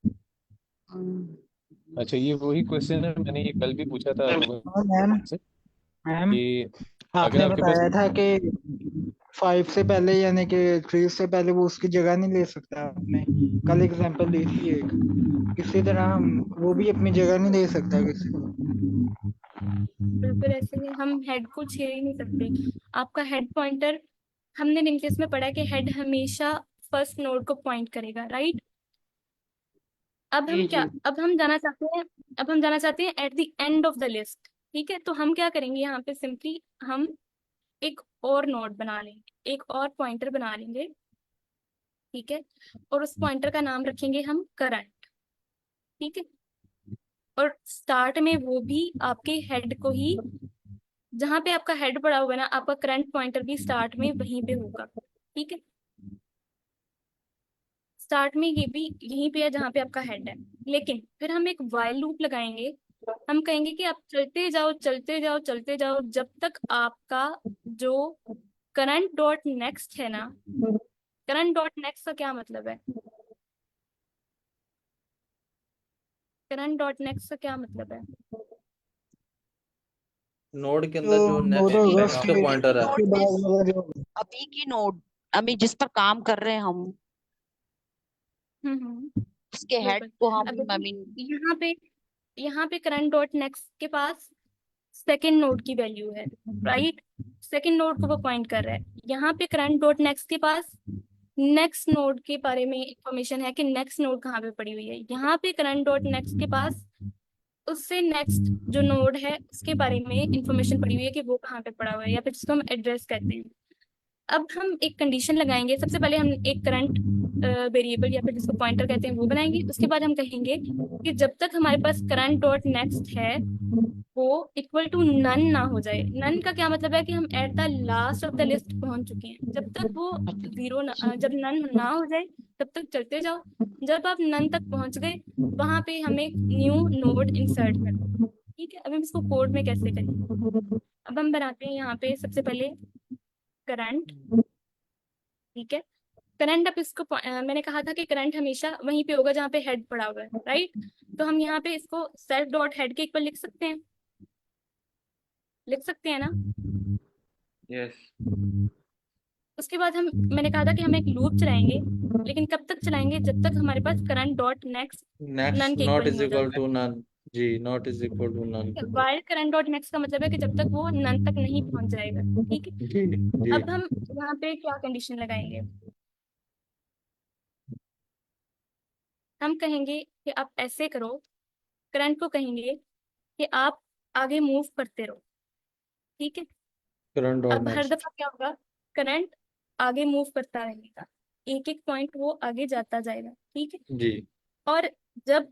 A: अच्छा ये वही क्वेश्चन है, मैंने ये कल भी पूछा था लोगों
H: हाँ मैम।
A: से
H: मैम
A: कि अगर
H: आपने
A: आपके पास,
H: बताया था कि 5 से पहले यानी कि 3 से पहले वो उसकी जगह नहीं ले सकता। आपने कल एग्जांपल दी थी एक, इसी तरह हम वो भी अपनी जगह नहीं दे सकता किसी को।
B: बिल्कुल ऐसे ही हम हेड को छेड़ ही नहीं सकते। आपका हेड पॉइंटर, हमने लिंक लिस्ट में पढ़ा है कि हेड हमेशा फर्स्ट नोड को पॉइंट करेगा, राइट। अब हम
H: जी
B: क्या,
H: जी।
B: अब हम जाना चाहते हैं at the end of the list, ठीक है। तो हम क्या करेंगे, यहाँ पे सिंपली हम एक और नोड बना लेंगे, एक और पॉइंटर बना लेंगे, ठीक है, और उस पॉइंटर का नाम रखेंगे हम करंट, ठीक है। और स्टार्ट में वो भी आपके हेड को ही, जहां पे आपका हेड पड़ा हुआ है ना, आपका करंट पॉइंटर भी स्टार्ट में वहीं पे होगा, ठीक है। स्टार्ट में ये भी यहीं पे है जहाँ पे आपका हेड है, लेकिन फिर हम एक वाइल लूप लगाएंगे। हम कहेंगे कि आप चलते जाओ चलते जाओ चलते जाओ जब तक आपका जो करंट डॉट नेक्स्ट है ना, करंट डॉट नेक्स्ट का क्या मतलब है, करंट डॉट नेक्स्ट का क्या मतलब है?
C: नोड के
H: जो
C: अंदर जो
H: नोड
C: नेक्स्ट
H: होगा
C: नेक्स्ट का
H: उसके
C: पॉइंटर है।
H: उसके बाद वाला जो होगा।
G: अभी की नोड, अभी जिस पर काम कर रहे हैं हम, उसके हेड
B: बिल्कुल।
G: को
B: अब
G: हम, आई
B: देखिए,
G: मीन,
B: यहाँ पे करंट डॉट नेक्स्ट के पास सेकेंड नोड की वैल्यू है, राइट। सेकेंड नोड को वो पॉइंट कर रहा है। यहाँ पे करंट डॉट नेक्स्ट के पास नेक्स्ट नोड के बारे में इंफॉर्मेशन है कि नेक्स्ट नोड कहाँ पे पड़ी हुई है। यहाँ पे करंट डॉट नेक्स्ट के पास उससे नेक्स्ट जो नोड है उसके बारे में इंफॉर्मेशन पड़ी हुई है कि वो कहाँ पे पड़ा हुआ है, या फिर जिसको हम एड्रेस कहते हैं। अब हम एक कंडीशन लगाएंगे। सबसे पहले हम एक करंट वेरिएबल या फिर जिसको पॉइंटर कहते हैं वो बनाएंगे। उसके बाद हम कहेंगे कि जब तक हमारे पास करंट डॉट नेक्स्ट है वो इक्वल टू नन ना हो जाए। नन का क्या मतलब है कि हम at the last of the list पहुंच चुके हैं। जब तक वो जब नन ना हो जाए तब तक चलते जाओ। जब आप नन तक पहुंच गए वहां पे हम एक न्यू नोड इंसर्ट कर दें, ठीक है। अब हम इसको कोड में कैसे करेंगे? अब हम बनाते हैं यहाँ पे सबसे पहले करंट, ठीक है। करंट, अब इसको मैंने कहा था कि करंट हमेशा वहीं पे होगा जहाँ पे हेड पड़ा हुआ है, राइट। तो हम यहाँ पे इसको सेल्फ डॉट हेड के इक्वल लिख सकते हैं, लिख सकते हैं ना।
C: यस।
B: उसके बाद मैंने कहा था कि हम एक लूप चलाएंगे, लेकिन कब तक चलाएंगे? जब तक हमारे पास current dot next
C: next
B: none के
C: नॉट
B: इक्वल नहीं
C: इज
B: हो
C: इक्वल
B: जाता।
C: To none. जी, not is equal to none.
B: While current dot next का मतलब है कि जब तक वो नन तक नहीं पहुंच जाएगा, ठीक है।
C: जी जी।
B: अब हम यहाँ पे क्या कंडीशन लगाएंगे? हम कहेंगे कि आप ऐसे करो, करंट को कहेंगे कि आप आगे मूव करते रहो, ठीक है।
C: करंट डॉट
B: अब हर
C: नेक्स्ट।
B: दफा क्या होगा? करंट आगे मूव करता रहेगा, एक एक पॉइंट वो आगे जाता जाएगा, ठीक है।
C: जी
B: और जब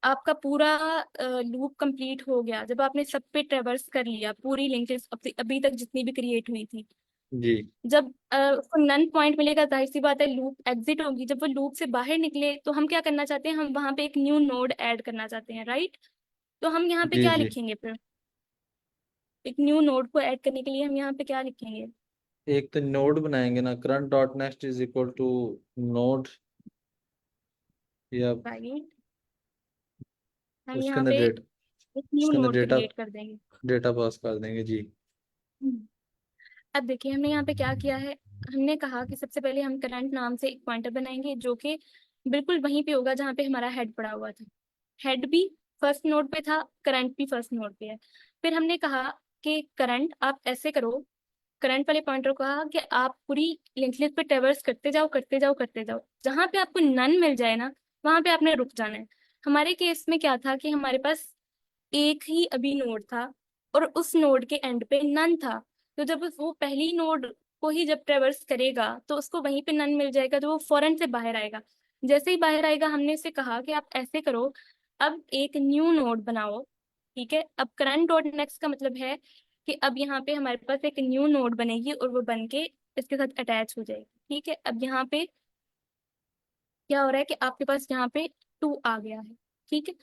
B: आपका पूरा लूप कंप्लीट हो गया, जब आपने सब पे ट्रेवर्स कर लिया पूरी लिंक लिस्ट अभी तक जितनी भी क्रिएट हुई थी,
C: जी
B: जब उसको नन पॉइंट मिलेगा, जाहिर सी बात है लूप एग्जिट होगी। जब वो लूप से बाहर निकले तो हम क्या करना चाहते हैं? हम वहां पे एक न्यू नोड ऐड करना चाहते हैं, राइट। तो हम यहाँ पे
C: जी
B: क्या
C: जी।
B: लिखेंगे फिर? एक न्यू नोड को ऐड करने के लिए हम यहाँ पे क्या लिखेंगे?
C: एक तो नोड बनाएंगे ना, current dot next is equal to node, या
B: राइट, हम
C: उसके
B: यहाँ
C: अंदर
B: पे
C: डेट
B: एक न्यू
C: उसके अंदर
B: नोड
C: डेटा
B: क्रिएट कर देंगे।
C: डेटा पास कर देंगे। जी
B: हम्म। अब देखिए हमने यहाँ पे क्या किया है। हमने कहा कि सबसे पहले हम करंट नाम से एक पॉइंटर बनाएंगे जो कि बिल्कुल वहीं पे होगा जहाँ पे हमारा हेड पड़ा हुआ था। हेड भी फर्स्ट नोड पे था, करंट भी फर्स्ट नोड पे है। फिर हमने कहा कि करंट आप ऐसे करो, करंट वाले पॉइंटर को कहा कि आप पूरी लिंक लिस्ट पे ट्रेवर्स करते जाओ करते जाओ करते जाओ, जहां पे आपको नन मिल जाए ना वहां पे आपने रुक जाना है। हमारे केस में क्या था कि हमारे पास एक ही अभी नोड था और उस नोड के एंड पे नन था। तो जब वो पहली नोड को ही जब ट्रेवर्स करेगा तो उसको वहीं पे नन मिल जाएगा, तो वो फौरन से बाहर आएगा। जैसे ही बाहर आएगा हमने उसे कहा कि आप ऐसे करो, अब एक न्यू नोड बनाओ, ठीक है। अब करंट डॉट नेक्स्ट का मतलब है कि अब यहाँ पे हमारे पास एक न्यू नोड बनेगी और वो बन के इसके साथ अटैच हो जाएगी, ठीक है। अब यहाँ पे क्या हो रहा है कि आपके पास यहाँ पे टू आ गया है, ठीक है।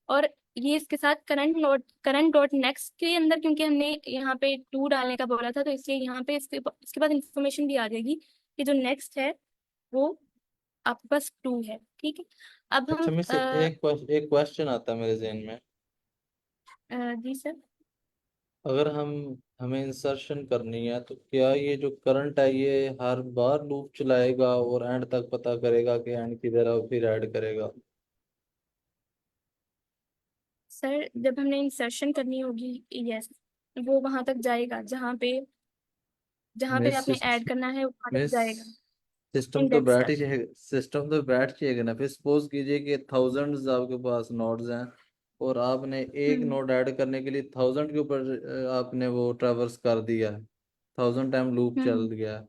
B: और ये इसके साथ करंट डॉट नेक्स्ट के अंदर, क्योंकि हमने यहाँ पे टू डालने का बोला था तो इसलिए यहाँ पे इसके बाद इंफॉर्मेशन भी आ जाएगी कि जो नेक्स्ट है वो आपके पास टू है, ठीक है। अब हम
C: अच्छा, में से एक क्वेश्चन आता है मेरे जहन में।
B: जी सर।
C: अगर हमें इंसर्शन करनी है तो क्या ये जो करंट है ये हर बार लूप चलाएगा और एंड तक पता करेगा कि एंड किधर है और फिर ऐड करेगा?
B: सर जब हमने इंसर्शन करनी होगी, यस, वो वहां तक जाएगा जहाँ पे
C: मिस
B: आपने ऐड करना है वहां तक
C: मिस
B: जाएगा,
C: सिस्टम तो
B: इंडेक्स
C: बैठ
B: तक।
C: ही जाएगा, सिस्टम तो बैठ जाएगा ना। फिर सपोज कीजिए कि थाउजेंड्स आपके पास नोड्स हैं और आपने एक
B: हम्म
C: नोड ऐड करने के लिए थाउजेंड के ऊपर आपने वो ट्रैवर्स कर दिया है। 1000 टाइम लूप चल
B: हम्म
C: गया,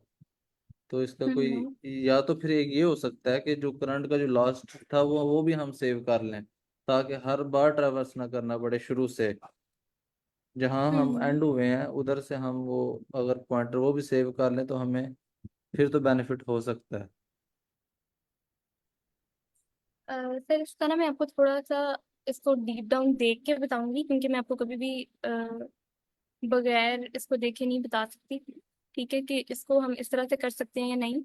C: तो इसका कोई,
B: हम्म
C: या तो फिर एक ये हो सकता है कि जो करंट का जो लास्ट था वो भी हम सेव कर लें, ताकि हर बार ट्रैवर्स ना करना पड़े शुरू से। जहां हम
B: हम्म
C: एंड हुए हैं उधर से हम वो, अगर पॉइंटर वो भी सेव कर लें तो हमें फिर तो बेनिफिट हो सकता है।
B: सर इसका ना मैं आपको थोड़ा सा इसको डीप डाउन देख के बताऊंगी, क्योंकि मैं आपको कभी भी बगैर इसको देखे नहीं बता सकती, ठीक है, कि इसको हम इस तरह से कर सकते हैं या नहीं।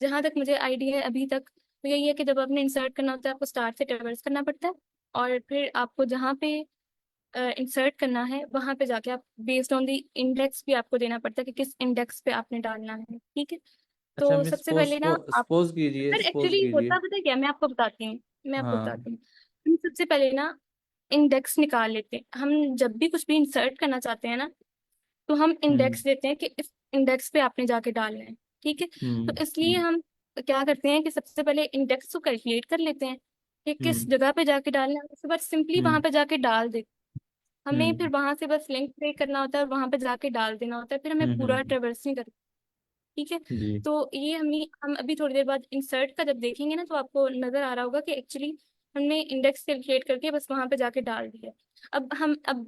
B: जहां तक मुझे आइडिया है अभी तक, तो यही है कि जब आपने इंसर्ट करना होता है आपको स्टार्ट से ट्रेवर्स करना पड़ता है, और फिर आपको जहाँ पे इंसर्ट करना है वहां पे जाके आप बेस्ड ऑन द इंडेक्स भी आपको देना पड़ता है कि किस इंडेक्स पे आपने डालना है, ठीक है।
C: अच्छा
B: तो
C: मिस,
B: सबसे पहले ना आप,
C: सपोज कीजिए,
B: पर
C: सपोज
B: एक्चुअली
C: कीजिए।
B: होता पता है क्या, मैं आपको
C: हाँ।
B: बताती हूँ। हम सबसे पहले ना इंडेक्स निकाल लेते हैं। हम जब भी कुछ भी इंसर्ट करना चाहते हैं ना, तो हम
C: हम्म
B: इंडेक्स देते हैं कि इस इंडेक्स पे आपने जाके डालना है, ठीक है। तो
C: हम्म
B: इसलिए हम क्या करते हैं कि सबसे पहले इंडेक्स को कैलकुलेट कर लेते हैं कि किस
C: हम्म
B: जगह पे जाके डालना है, उसके बाद सिंपली वहां
C: हम्म
B: पे जाके डाल देते हैं। हमें फिर
C: हम्म
B: वहां से बस लिंक क्रिएट करना होता है और वहां पे जाके डाल देना होता है, फिर हमें पूरा
C: हम्म।
B: ट्रेवर्स नहीं करना, ठीक है।
C: जी।
B: तो ये हम अभी थोड़ी देर बाद इंसर्ट का जब देखेंगे ना, तो आपको नजर आ रहा होगा कि एक्चुअली हमने इंडेक्स कैलकुलेट करके बस वहां पे जाके डाल दिया। अब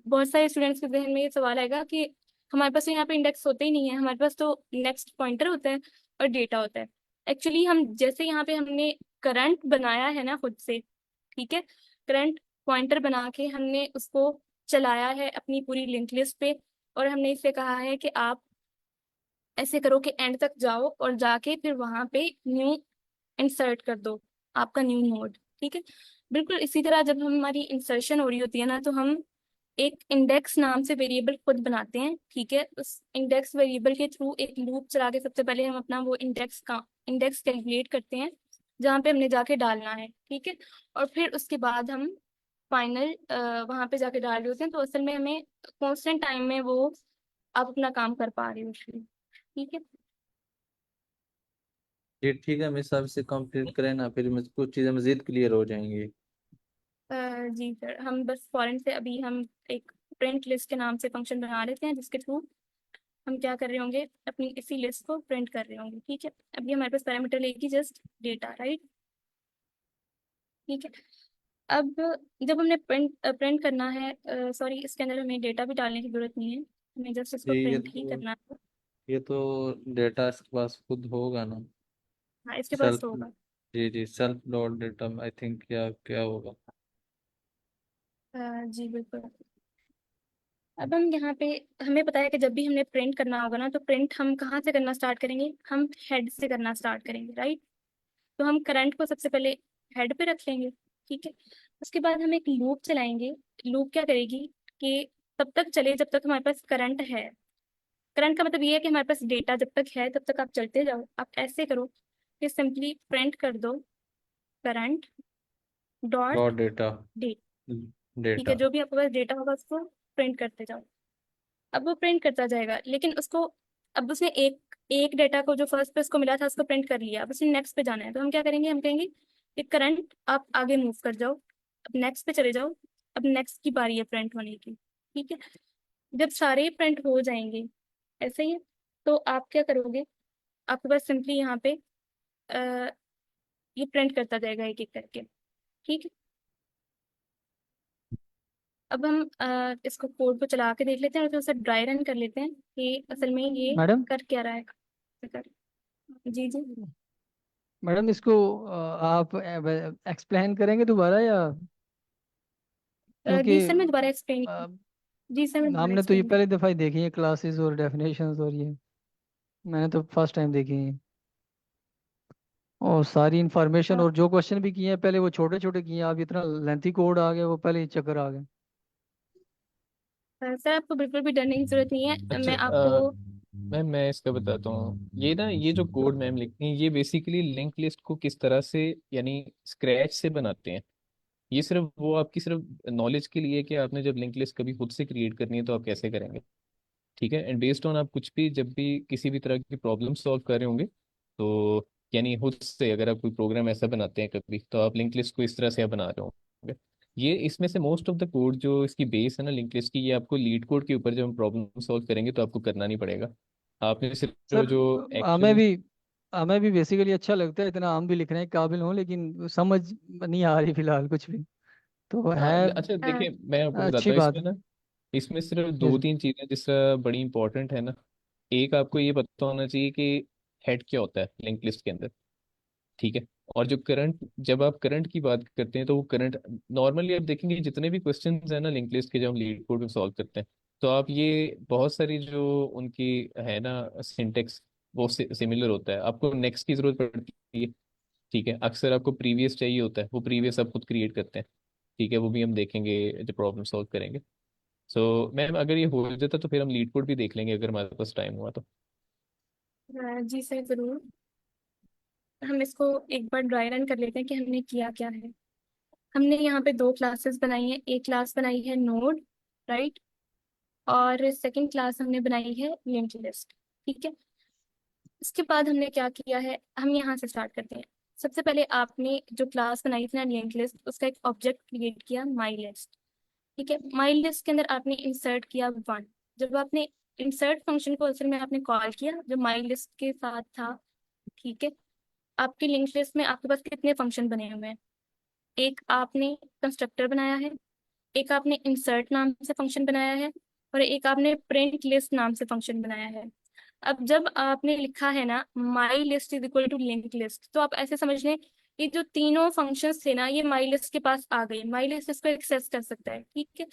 B: बहुत सारे स्टूडेंट्स के जहन में ये सवाल आएगा कि हमारे पास तो यहाँ पे इंडेक्स होते ही नहीं है, हमारे पास तो नेक्स्ट पॉइंटर होता है और डेटा होता है। एक्चुअली हम जैसे यहाँ पे हमने करंट बनाया है ना खुद से, ठीक है, करंट पॉइंटर बना के हमने उसको चलाया है अपनी पूरी लिंक लिस्ट पे, और हमने इसे कहा है कि आप ऐसे करो कि एंड तक जाओ और जाके फिर वहां पे न्यू इंसर्ट कर दो आपका न्यू नोड, ठीक है। बिल्कुल इसी तरह जब हमारी इंसर्शन हो रही होती है ना, तो हम एक इंडेक्स नाम से वेरिएबल खुद बनाते हैं, ठीक है। उस इंडेक्स वेरिएबल के थ्रू एक लूप चला के सबसे पहले हम अपना वो इंडेक्स कैलकुलेट करते हैं जहाँ पे हमने जाके डालना है, ठीक है। और फिर उसके बाद हम फाइनल वहां पे जाके डाल रहे होते हैं, तो असल में हमें कॉन्स्टेंट टाइम में वो आप अपना काम कर पा रहे हो उसमें, ठीक है।
C: ये ठीक है मिस, आप इसे कंप्लीट करें ना, फिर कुछ चीज़ें मजीद क्लियर हो जाएंगी।
B: जी सर, हम बस फॉरेन से अभी हम एक प्रिंट लिस्ट के नाम से फंक्शन बना लेते हैं, जिसके थ्रू हम क्या कर रहे होंगे, अपनी इसी लिस्ट को प्रिंट कर रहे होंगे, ठीक है। अभी हमारे पास पैरामीटर लेगी जस्ट डेटा, राइट, ठीक है। अब जब हमने प्रिंट करना है, सॉरी, इसके अंदर हमें डेटा भी डालने की जरूरत नहीं है, हमें जस्ट
C: जी,
B: इसको प्रिंट ही करना है।
C: ये तो डेटा इसके पास खुद होगा ना।
B: हाँ, इसके पास
C: सेल्फ,
B: होगा।
C: जी जी, self dot data I think, क्या क्या होगा।
B: जी बिल्कुल। अब हम यहाँ पे, हमें पता है कि जब भी हमने प्रिंट करना होगा ना, तो प्रिंट हम कहाँ से करना स्टार्ट करेंगे, हम हेड से करना स्टार्ट करेंगे, राइट। तो हम करंट को सबसे पहले हेड पे रख लेंगे, ठीक है। उसके बाद हम एक लूप चलाएंगे। लूप क्या करेगी कि तब तक चले जब तक हमारे पास करंट है। करंट का मतलब ये है कि हमारे पास डेटा जब तक है तब तक आप चलते जाओ। आप ऐसे करो कि सिंपली प्रिंट कर दो current dot
C: dot data,
B: date, ठीक है।
C: डेटा।
B: जो भी आपके पास डेटा होगा उसको प्रिंट करते जाओ। अब वो प्रिंट करता जाएगा, लेकिन उसको, अब उसने एक एक डेटा को जो फर्स्ट पे उसको मिला था उसको प्रिंट कर लिया, अब उसने नेक्स्ट पे जाना है, तो हम क्या करेंगे, हम कहेंगे कि करंट आप आगे मूव कर जाओ, अब नेक्स्ट पे चले जाओ, अब नेक्स्ट की बारी है प्रिंट होने की, ठीक है। जब सारे प्रिंट हो जाएंगे ऐसे ही है, तो आप क्या करोगे, आपके पास सिंपली यहाँ पे अ, ये प्रिंट करता जाएगा एक एक करके, ठीक है। अब हम इसको कोड को चला के देख लेते हैं और फिर उसे ड्राई रन कर लेते हैं कि असल में ये
D: मैडम,
B: कर क्या रहा है। कर, जी जी।
D: मैडम इसको आप एक्सप्लेन करेंगे दोबारा, या
B: जी
D: क्योंकि
B: सर, मैं दोबारा एक्सप्लेन,
D: अ,
B: जी सर मैं दोबारा
D: हमने तो ये
B: एक्सप्लेन
D: पहली दफ़ा ही देखी है क्लासेस और डेफिनेशंस, और ये मैंने तो फर्स्ट टाइम देखी है। और सारी इंफॉर्मेशन और जो क्वेश्चन भी किए हैं पहले वो छोटे छोटे किए हैं, आप इतना लेंथी कोड आ गया, वो पहले ही चक्कर आ गए।
B: सर आपको बिल्कुल भी डरने की जरूरत नहीं है,
A: अच्छा
B: मैं आपको,
A: मैम मैं इसका बताता हूँ, ये ना ये जो कोड मैम लिखती हैं ये बेसिकली लिंक लिस्ट को किस तरह से यानी स्क्रैच से बनाते हैं। ये सिर्फ वो आपकी सिर्फ नॉलेज के लिए कि आपने जब लिंक लिस्ट कभी खुद से क्रिएट करनी है तो आप कैसे करेंगे, ठीक है। एंड बेस्ड ऑन आप कुछ भी जब भी किसी भी तरह की प्रॉब्लम सॉल्व कर रहे होंगे, तो यानी खुद से अगर आप कोई प्रोग्राम ऐसा बनाते हैं कभी, तो आप लिंक लिस्ट को इस तरह से आप बना रहे होंगे। ये इसमें से मोस्ट ऑफ द कोड जो इसकी बेस है ना लिंक लिस्ट की, ये आपको लीड कोड के ऊपर जब हम प्रॉब्लम सॉल्व करेंगे तो आपको करना नहीं पड़ेगा। आपने सिर्फ
D: सर
A: जो
D: हमें
A: एक्चुअल।
D: भी हमें भी बेसिकली अच्छा लगता है, इतना हम भी लिखने के काबिल हों, लेकिन समझ नहीं आ रही फिलहाल कुछ भी, तो
A: हाँ,
D: है
A: अच्छा
B: हाँ
A: देखिए, मैं आपको
D: अच्छी
A: बताता हूँ
D: बात
A: इसमें
D: है।
A: ना, इसमें सिर्फ
D: यस।
A: दो तीन चीजें जिस बड़ी इंपॉर्टेंट है ना। एक, आपको ये पता होना चाहिए कि हेड क्या होता है लिंक लिस्ट के अंदर। ठीक है। और जो करंट, जब आप करंट की बात करते हैं तो वो करंट, नॉर्मली आप देखेंगे जितने भी क्वेश्चंस हैं ना लिंक लिस्ट के, जो हम लीड कोड में सॉल्व करते हैं, तो आप ये बहुत सारी जो उनकी है ना सिंटेक्स, वो सिमिलर होता है। आपको नेक्स्ट की जरूरत पड़ती है। ठीक है। अक्सर आपको प्रीवियस चाहिए होता है, वो प्रीवियस आप खुद क्रिएट करते हैं। ठीक है, वो भी हम देखेंगे जब प्रॉब्लम सॉल्व करेंगे। सो मैम, अगर ये हो जाता तो फिर हम लीड कोड भी देख लेंगे, अगर हमारे पास टाइम हुआ तो।
B: जी सर जरूर। हम इसको एक बार ड्राई रन कर लेते हैं कि हमने किया क्या है। हमने यहाँ पे दो क्लासेस बनाई है, एक क्लास बनाई है नोड, राइट, और सेकंड क्लास हमने बनाई है लिंक्ड लिस्ट। ठीक है। इसके बाद हमने क्या किया है, हम यहाँ से स्टार्ट करते हैं। सबसे पहले आपने जो क्लास बनाई थी ना लिंक्ड लिस्ट, उसका एक ऑब्जेक्ट क्रिएट किया माई लिस्ट। ठीक है। माई लिस्ट के अंदर आपने इंसर्ट किया वन। जब आपने इंसर्ट फंक्शन को असल में आपने कॉल किया जो माई लिस्ट के साथ था। ठीक है। आपकी लिंक्ड लिस्ट में आपके पास कितने फंक्शन बने हुए हैं? एक आपने कंस्ट्रक्टर बनाया है, एक आपने इंसर्ट नाम से फंक्शन बनाया है, और एक आपने प्रिंट लिस्ट नाम से फंक्शन बनाया है। अब जब आपने लिखा है ना my list is equal to link list, तो आप ऐसे समझ लें ये जो तीनों फंक्शंस थे ना ये माई लिस्ट के पास आ गए, माई लिस्ट इसको एक्सेस कर सकता है। ठीक है।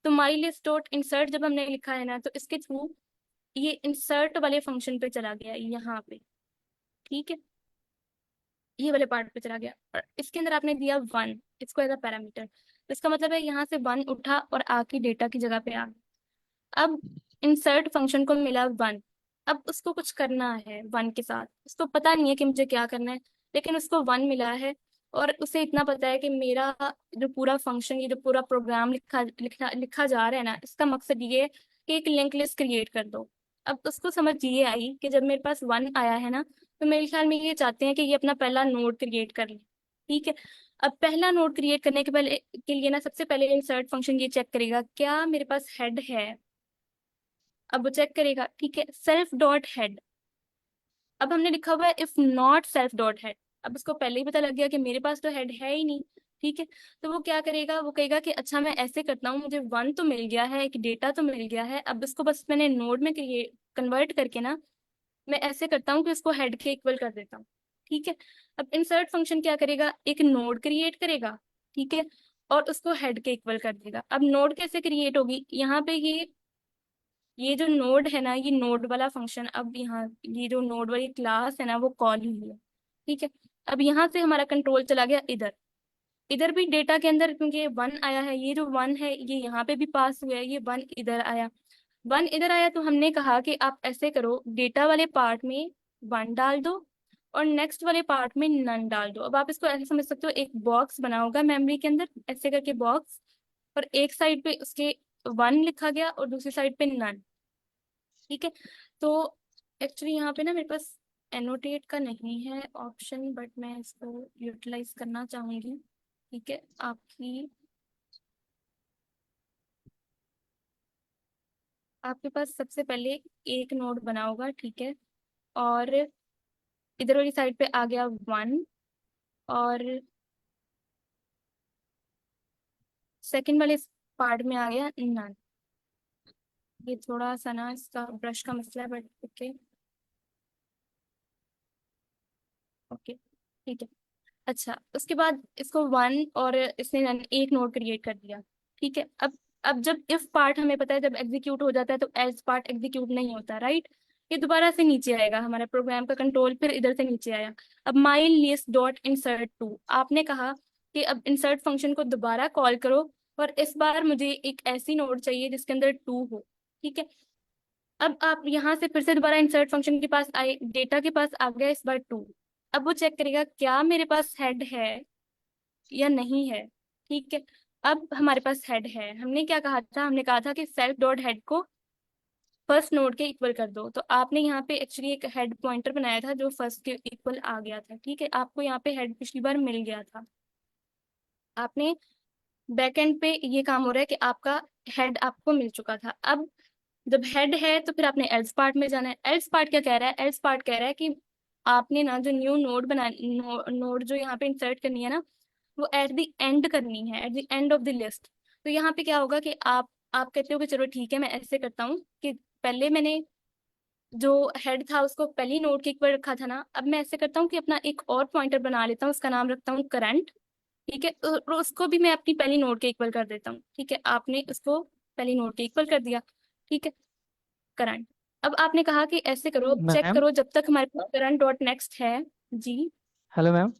B: तो माई लिस्ट डॉट इंसर्ट जब हमने लिखा है ना, तो इसके थ्रू ये इंसर्ट वाले फंक्शन पे चला गया यहाँ पे। ठीक है। ये वाले पार्ट पे चला गया, और इसके अंदर आपने दिया वन, इसको एज अ पैरामीटर। तो इसका मतलब है यहाँ से वन उठा और आके डेटा की जगह पे आ गया। अब इंसर्ट फंक्शन को मिला वन। अब उसको कुछ करना है वन के साथ, उसको पता नहीं है कि मुझे क्या करना है, लेकिन उसको वन मिला है। और उसे इतना पता है कि मेरा जो पूरा फंक्शन, ये जो पूरा प्रोग्राम लिखा लिखा लिखा जा रहा है ना, इसका मकसद ये है कि एक लिंक लिस्ट क्रिएट कर दो। अब उसको समझ ये आई कि जब मेरे पास वन आया है ना, तो मेरे ख्याल में ये चाहते हैं कि ये अपना पहला नोड क्रिएट कर ले। ठीक है। अब पहला नोड क्रिएट करने के लिए ना, सबसे पहले इंसर्ट फंक्शन ये चेक करेगा क्या मेरे पास हेड है। अब वो चेक करेगा, ठीक है, सेल्फ डॉट हेड। अब हमने लिखा हुआ है if not self dot head. अब उसको पहले ही पता लग गया कि मेरे पास तो हेड है ही नहीं। ठीक है। तो वो क्या करेगा, वो कहेगा कि अच्छा मैं ऐसे करता हूँ, मुझे वन तो मिल गया है, एक डेटा तो मिल गया है, अब इसको बस मैंने नोड में कन्वर्ट करके ना, मैं ऐसे करता हूँ कि इसको हेड के इक्वल कर देता हूँ। ठीक है। अब इंसर्ट फंक्शन क्या करेगा, एक नोड क्रिएट करेगा। ठीक है। और उसको हेड के इक्वल कर देगा। अब नोड कैसे क्रिएट होगी, यहाँ पे ये जो नोड है ना, ये नोड वाला फंक्शन, अब यहाँ ये जो नोड वाली क्लास है ना वो कॉल हुई है। ठीक है। अब यहाँ से हमारा कंट्रोल चला गया इधर। इधर भी डेटा के अंदर, क्योंकि ये वन आया है, ये जो वन है ये यहाँ पे भी पास हुआ है, ये वन इधर आया। वन इधर आया तो हमने कहा कि आप ऐसे करो, डेटा वाले पार्ट में वन डाल दो और नेक्स्ट वाले पार्ट में नन डाल दो। अब आप इसको ऐसे समझ सकते हो, एक बॉक्स बना होगा मेमोरी के अंदर ऐसे करके बॉक्स, और एक साइड पे उसके वन लिखा गया और दूसरी साइड पे नन। ठीक है। तो एक्चुअली यहाँ पे ना मेरे पास एनोटेट का नहीं है ऑप्शन, बट मैं इसको यूटिलाइज करना चाहूंगी। ठीक है। आपके पास सबसे पहले एक नोड बना होगा। ठीक है। और इधर वाली साइड पे आ गया वन, और सेकंड वाले पार्ट में आ गया नन। ये थोड़ा सा ना इसका ब्रश का मसला है, बट ओके। ओके। ठीक है। अच्छा, उसके बाद इसको वन और इसने एक नोड क्रिएट कर दिया। ठीक है। अब जब इफ पार्ट हमें पता है जब एग्जीक्यूट हो जाता है तो एल्स पार्ट एग्जीक्यूट नहीं होता, राइट। ये दोबारा से नीचे आएगा, हमारा प्रोग्राम का कंट्रोल फिर इधर से नीचे आया। अब my list dot insert to, आपने कहा कि अब इंसर्ट फंक्शन को दोबारा कॉल करो, और इस बार मुझे एक ऐसी नोड चाहिए जिसके अंदर टू हो। ठीक है। अब आप यहाँ से फिर से दोबारा इंसर्ट फंक्शन के पास आए, डेटा के पास आ गया इस बार टू। अब वो चेक करेगा क्या मेरे पास हेड है या नहीं है। ठीक है। अब हमारे पास हेड है, हमने क्या कहा था, हमने कहा था कि सेल्फ डॉट हेड को फर्स्ट नोड के इक्वल कर दो। तो आपने यहाँ पे एक्चुअली एक हेड पॉइंटर बनाया था जो फर्स्ट के इक्वल आ गया था। ठीक है। आपको यहाँ पे हेड पिछली बार मिल गया था। आपने बैकएंड पे ये काम हो रहा है कि आपका हेड आपको मिल चुका था। अब जब हेड है तो फिर आपने एल्स पार्ट में जाना है। एल्स पार्ट क्या कह रहा है? एल्स पार्ट कह रहा है कि आपने ना जो न्यू नोड नोड जो यहाँ पे इंसर्ट करनी है ना, वो एट द एंड करनी है, at the end of the list. तो यहाँ पे क्या होगा कि आप कहते हो कि चलो ठीक है, मैं ऐसे करता हूँ कि पहले मैंने जो हेड था उसको पहली नोड के इक्वल रखा था ना, अब मैं ऐसे करता हूँ कि अपना एक और पॉइंटर बना लेता हूँ, उसका नाम रखता हूँ करंट। ठीक है, और उसको भी मैं अपनी पहली नोड के इक्वल कर देता हूँ। ठीक है, आपने उसको पहली नोड के इक्वल कर दिया। ठीक है, करंट। अब आपने कहा कि ऐसे करो, चेक
D: मैम,
B: करो जब तक हमारे पास करंट डॉट नेक्स्ट है। जी
D: हेलो मैम,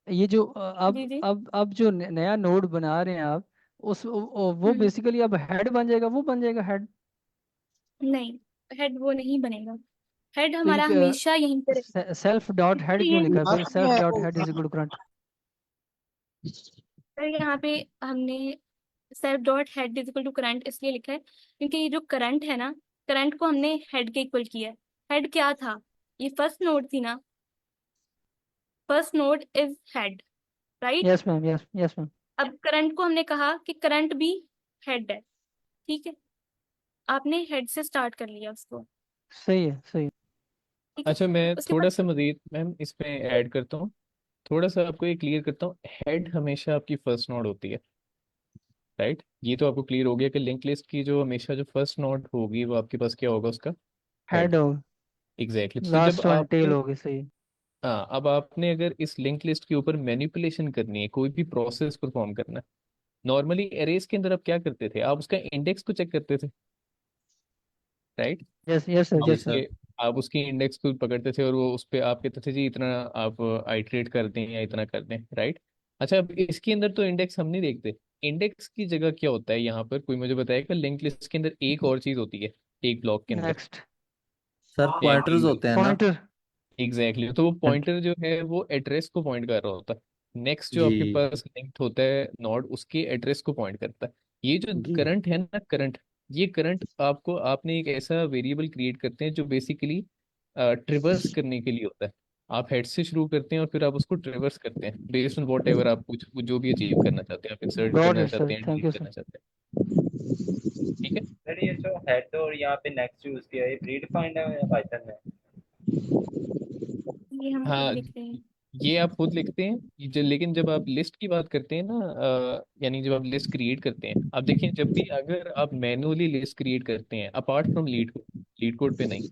D: ये जो
B: जी जी।
D: अब जो नया नोड बना रहे हैं आप, उस वो
B: हम्म,
D: बेसिकली अब हेड बन जाएगा, वो बन जाएगा हेड।
B: नहीं, हेड वो नहीं बनेगा। हेड
D: तो
B: हमारा
D: ये
B: हमेशा यहीं पे
D: सेल्फ डॉट हेड
B: इसलिए
D: क्यों लिखा है फिर?
H: लास्ट में
D: सेल्फ
H: है
D: डॉट
H: वो।
D: Head is equal to current.
B: Sir यहाँ पे हमने self dot head is equal to current इसलिए लिखा है क्योंकि ये जो करंट है ना, करंट को हमने हेड के इक्वल किया है। हेड क्या था? ये फर्स्ट नोड थी ना, first node is head, right.
D: Yes ma'am, yes yes ma'am.
B: अब करंट को हमने कहा कि करंट भी हेड है। ठीक है, आपने हेड से स्टार्ट कर लिया उसको।
D: सही है, सही है।
B: ठीक है,
A: अच्छा, मैं
B: उसके
A: थोड़ा
B: बाद
A: सा मजीद मैम इसमें ऐड करता हूँ। थोड़ा सा आपको ये क्लियर करता हूँ, हेड हमेशा आपकी फर्स्ट नोड होती है, राइट। ये तो आपको क्लियर हो गया कि लिंक लिस्ट की जो हमेशा जो फर्स्ट नोड होगी वो आपके पास क्या होगा, उसका हेड।
D: हेड होगा,
A: एग्जैक्टली तो जब
D: लास्ट वन टेल
A: आपने,
D: होगी, सही है।
A: हाँ, अब आपने अगर इस लिंक लिस्ट के ऊपर मैनिपुलेशन करनी है, कोई भी प्रोसेस परफॉर्म करना है, नॉर्मली एरेज के अंदर आप क्या करते थे? आप उसका इंडेक्स को चेक करते थे, राइट।
D: यस यस सर,
A: आप
C: जी
D: यस सर।
C: सर।
A: उसके आप उसकी इंडेक्स को पकड़ते थे और वो उस पे आप कहते थे जी इतना आप आइटरेट कर दें या इतना कर दें, राइट। अच्छा, अब इसके अंदर तो इंडेक्स हम नहीं देखते। इंडेक्स की जगह क्या होता है यहाँ पर, कोई मुझे बताएगा? लिंक लिस्ट के अंदर एक और चीज होती है, एक ब्लॉक के अंदर,
D: नेक्स्ट
C: सर
A: क्या है
C: पॉइंटर्स
A: कि,
C: होते हैं ना।
D: पॉइंटर।
A: एग्जैक्टली तो वो पॉइंटर जो है वो एड्रेस को पॉइंट कर रहा होता है। नेक्स्ट जो आपके
C: जी
A: पास लिंक्ड होता है नोड, उसके एड्रेस को पॉइंट करता है। ये जो
C: जी।
A: करंट है ना, करंट, ये करंट आपको आपने एक ऐसा वेरिएबल क्रिएट करते हैं जो बेसिकली ट्रिवर्स करने के लिए होता है। आप हेड से शुरू करते हैं और फिर आप उसको ट्रिवर्स करते हैं बेस्ड ऑन वॉट एवर आप कुछ जो भी अचीव करना चाहते हैं, आप इंसर्ट
D: गॉट
A: करना
D: इट
A: चाहते
D: सर,
A: हैं,
D: थैंक
A: डिलीट
D: यू सर।
A: करना चाहते हैं, ठीक है।
E: सर ये जो हेड और यहाँ पे नेक्स्ट यूज किया है, ये प्री डिफाइंड है या पाइथन में?
B: ये हम खुद
A: हाँ,
B: लिख रहे हैं।
A: ये आप खुद लिखते हैं। लेकिन जब आप लिस्ट की बात करते हैं ना, यानी जब आप लिस्ट क्रिएट करते हैं, आप देखिए जब भी अगर आप मैनुअली लिस्ट क्रिएट करते हैं अपार्ट फ्रॉम लीड कोड पे नहीं,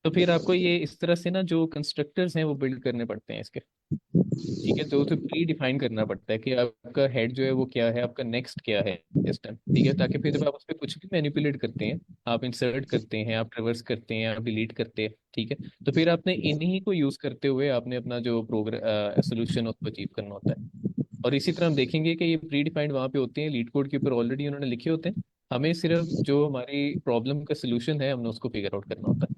A: तो फिर आपको ये इस तरह से ना जो कंस्ट्रक्टर्स हैं वो बिल्ड करने पड़ते हैं इसके, ठीक है। तो उसे प्री डिफाइन करना पड़ता है कि आपका हेड जो है वो क्या है, आपका नेक्स्ट क्या है इस टाइम, ठीक है। ताकि फिर जब आप उस पर कुछ भी मैनिपुलेट करते हैं, आप इंसर्ट करते हैं, आप रिवर्स करते हैं, आप डिलीट करते हैं, ठीक है, तो फिर आपने इन्हीं को यूज करते हुए आपने अपना जो प्रोग्राम सोल्यूशन उसको अचीव करना होता है। और इसी तरह हम देखेंगे कि ये प्री डिफाइंड वहाँ पे होते हैं, लीड कोड के ऊपर ऑलरेडी उन्होंने लिखे होते हैं। हमें सिर्फ जो हमारी प्रॉब्लम का सोल्यूशन है हमने उसको फिगर आउट करना होता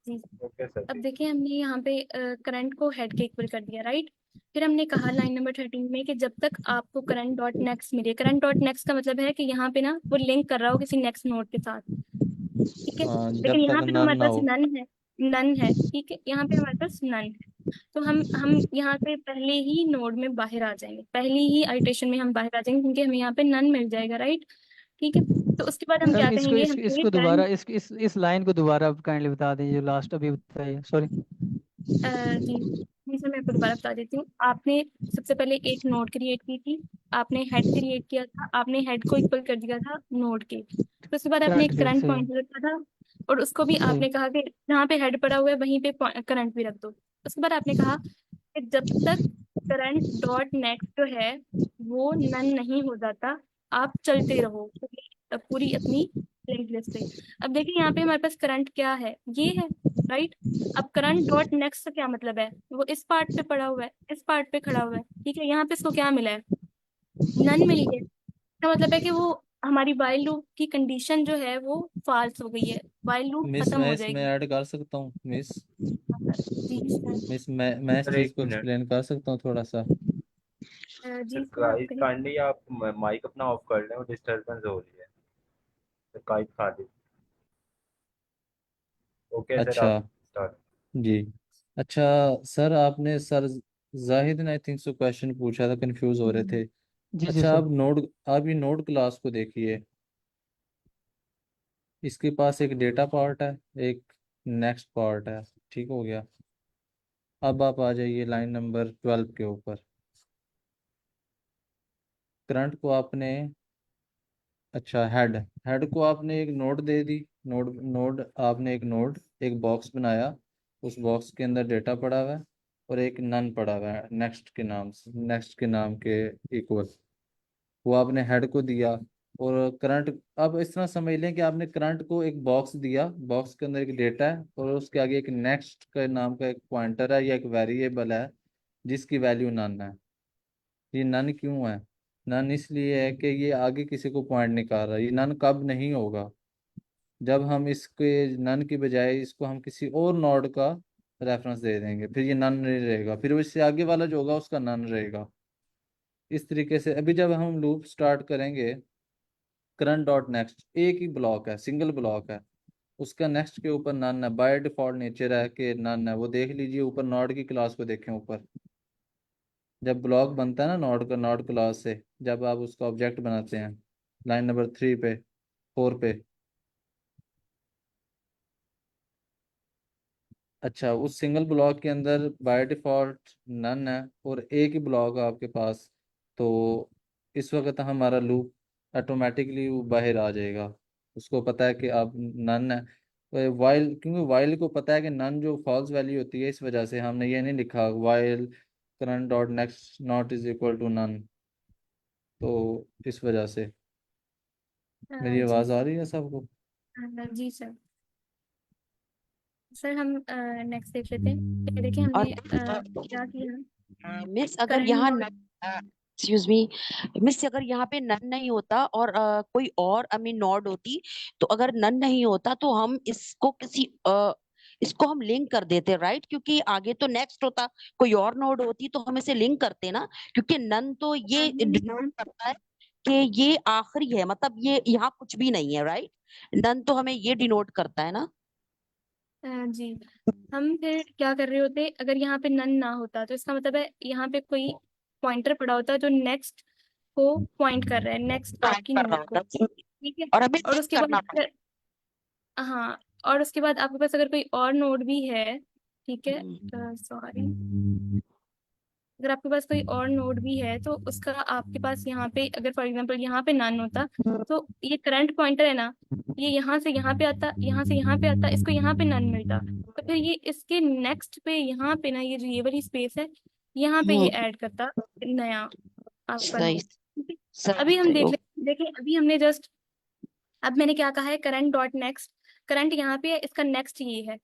B: जी,
E: ओके सर
B: अब
E: जी।
B: देखिए हमने यहाँ पे करंट को हेड के इक्वल कर दिया, राइट। फिर हमने कहा लाइन नंबर 13 में कि जब तक आपको करंट डॉट नेक्स्ट मिले, करंट डॉट नेक्स्ट का मतलब है कि यहाँ पे ना वो लिंक कर रहा हो किसी नेक्स्ट नोड के साथ। ठीक है,
C: हाँ,
B: लेकिन
C: जब तक
B: यहाँ पे तो
C: नन
B: हमारे
C: ना
B: पास
C: हो।
B: नन है, नन है। ठीक है, यहाँ पे हमारे पास नन है। तो हम यहाँ पे पहले ही नोड में बाहर आ जाएंगे, पहली ही आइटेशन में हम बाहर आ जाएंगे क्योंकि हमें यहाँ पे नन मिल जाएगा, राइट। ठीक है, तो उसके बाद हम
D: सर
B: क्या
D: इसको
B: कहेंगे? हम कहेंगे
D: इसको दोबारा,
B: करंट।
D: इस लाइन को दोबारा काइंडली बता दीजिए, जो लास्ट अभी बताइए, सॉरी।
B: जी जी सर, मैं आपको दोबारा बता देती हूँ। आपने सबसे पहले एक नोड क्रिएट की थी, आपने हेड क्रिएट किया था, आपने हेड को इक्वल कर दिया था नोड के। तो उसके बाद आपने
D: करंट
B: एक
D: के,
B: करंट
D: सही है,
B: पॉइंट रखा था, और उसको भी
D: सही।
B: आपने कहा कि जहाँ पे हेड पड़ा हुआ है वहीं पे करंट भी रख दो। उसके बाद आपने कहा कि जब तक करंट डॉट नेक्स्ट जो है वो नन नहीं हो जाता, आप चलते रहो पूरी पूरी अपनी लिंक लिस्ट पे। अब देखिए यहाँ पे हमारे पास करंट क्या है, ये है, राइट। अब करंट डॉट नेक्स्ट का क्या मतलब है? वो इस पार्ट पे पड़ा हुआ है, इस पार्ट पे खड़ा हुआ है। ठीक है, यहाँ पे इसको क्या मिला है? नन मिली है। इसका मतलब है कि वो हमारी वाइल लूप की कंडीशन जो है वो फाल्स हो गई है, वाइल लूप
C: मिस
B: खत्म
C: मैं
B: हो
C: इसमें
B: जाएगी।
C: ऐड कर सकता हूँ मिस।
B: जी सर।
C: मैं इस
E: सर
C: चीज़
E: एक
C: को
E: मिनट।
C: एक्सप्लेन कर सकता हूँ थोड़ा सा।
E: सर
B: जी सर, आप
E: गाइस
B: कहें।
E: काइंडली आप माइक अपना ऑफ कर लें, वो डिस्टरबेंस हो रही है। तो काइट खाली। ओके सर
C: अच्छा
E: आप स्टार्ट।
C: जी। अच्छा सर, आपने सर जाहिद ने आई थिंक सो क्वेश्चन पूछा था, कंफ्यूज हो रहे थे।
D: जी जी
C: अच्छा,
D: सर।
C: आप ये नोड क्लास को देखिए। इसके पास एक डेटा पार्ट है, एक नेक्स्ट पार्ट है। ठीक हो गया। अब आप आ जाइए लाइन नंबर 12 के ऊपर। करंट को आपने, अच्छा, हेड हेड को आपने एक नोड दे दी। नोड नोड आपने एक बॉक्स बनाया। उस बॉक्स के अंदर डेटा पड़ा हुआ है और एक नन पड़ा हुआ है नेक्स्ट के नाम के इक्वल। वो आपने हेड को दिया। और करंट, अब इस तरह समझ लें कि आपने करंट को एक बॉक्स दिया, बॉक्स के अंदर एक डेटा है और उसके आगे एक नेक्स्ट का नाम का एक पॉइंटर है या एक वेरिएबल है जिसकी वैल्यू नन है। ये नन क्यों है? नन इसलिए है कि ये आगे किसी को पॉइंट नहीं कर रहा। ये नन कब नहीं होगा? जब हम इसके नन की बजाय इसको हम किसी और नोड का रेफरेंस दे देंगे, फिर ये नन नहीं रहेगा, फिर वो इससे आगे वाला जो होगा उसका नन रहेगा। इस तरीके से अभी जब हम लूप स्टार्ट करेंगे, करंट डॉट नेक्स्ट एक ही ब्लॉक है, सिंगल ब्लॉक है, उसका नेक्स्ट के ऊपर नन है। बाय डिफॉल्ट नेचर है कि नन है। वो देख लीजिए ऊपर नोड की क्लास को देखें ऊपर। जब ब्लॉक बनता है ना नोड का, नोड क्लास से जब आप उसका ऑब्जेक्ट बनाते हैं, लाइन नंबर 3 पे, 4 पे। अच्छा, उस सिंगल ब्लॉक के अंदर बाय डिफॉल्ट नन है और एक ही ब्लॉक है आपके पास। तो इस वक्त हमारा लूप ऑटोमेटिकली बाहर आ जाएगा। उसको पता है कि अब नन है। वाइल, क्योंकि वाइल को पता है कि नन जो फॉल्स वैल्यू होती है, इस वजह से हमने ये नहीं लिखा while current dot next not is equal to none. तो इस वजह से मेरी
B: जी
C: आवाज़ आ रही है सबको?
B: जी सर। सर हम नेक्स्ट देख लेते हैं। देखिए
G: और
B: हमने क्या किया।
G: मिस अगर
B: करंट
G: यहाँ
B: नोड।
G: एक्सक्यूज मी मिस, अगर यहाँ पे नन नहीं होता और कोई और नोड होती, तो अगर नन नहीं होता तो हम इसको हम लिंक कर देते, राइट? क्योंकि आगे तो नेक्स्ट होता, कोई और नोड होती तो हम इसे लिंक करते ना, क्योंकि नन तो ये डिनोट करता है कि ये आखिरी है, मतलब ये यहाँ कुछ भी नहीं है, राइट? नन तो हमें ये डिनोट करता है ना।
B: जी हम फिर क्या कर रहे होते, अगर यहाँ पे नन ना होता तो इसका मतलब है यहाँ पे कोई पॉइंटर पड़ा होता जो नेक्स्ट को पॉइंट कर रहा है, नेक्स्ट
G: पॉइंट
B: आपकी
G: कर रहा
B: नोड को।
G: होता
B: ठीक है।
G: और हमें
B: और
G: लिंक
B: उसके बाद
G: करना पड़ता
B: हाँ, और उसके बाद आपके पास अगर कोई और नोड भी है, ठीक है,
G: है।
B: सॉरी, अगर आपके पास कोई और नोड भी है तो उसका आपके पास यहाँ पे अगर फॉर एग्जांपल यहाँ पे नन होता, तो ये करंट पॉइंटर है ना, ये यहाँ से यहाँ पे आता, यहाँ से यहाँ पे आता, इसको यहाँ पे नन मिलता, तो फिर ये इसके नेक्स्ट पे यहाँ पे ना, ये जो ये वाली स्पेस है, यहाँ पे ये
G: हम्म।
B: ऐड करता नया आपका
G: सही।
B: नोड। ठीक है।
G: सही
B: अभी हम
G: सही
B: देख
G: ओ।
B: ले, देखें अभी हमने जस्ट, अब मैंने क्या कहा है, करंट डॉट नेक्स्ट, करंट यहाँ पे है, इसका नेक्स्ट ये है।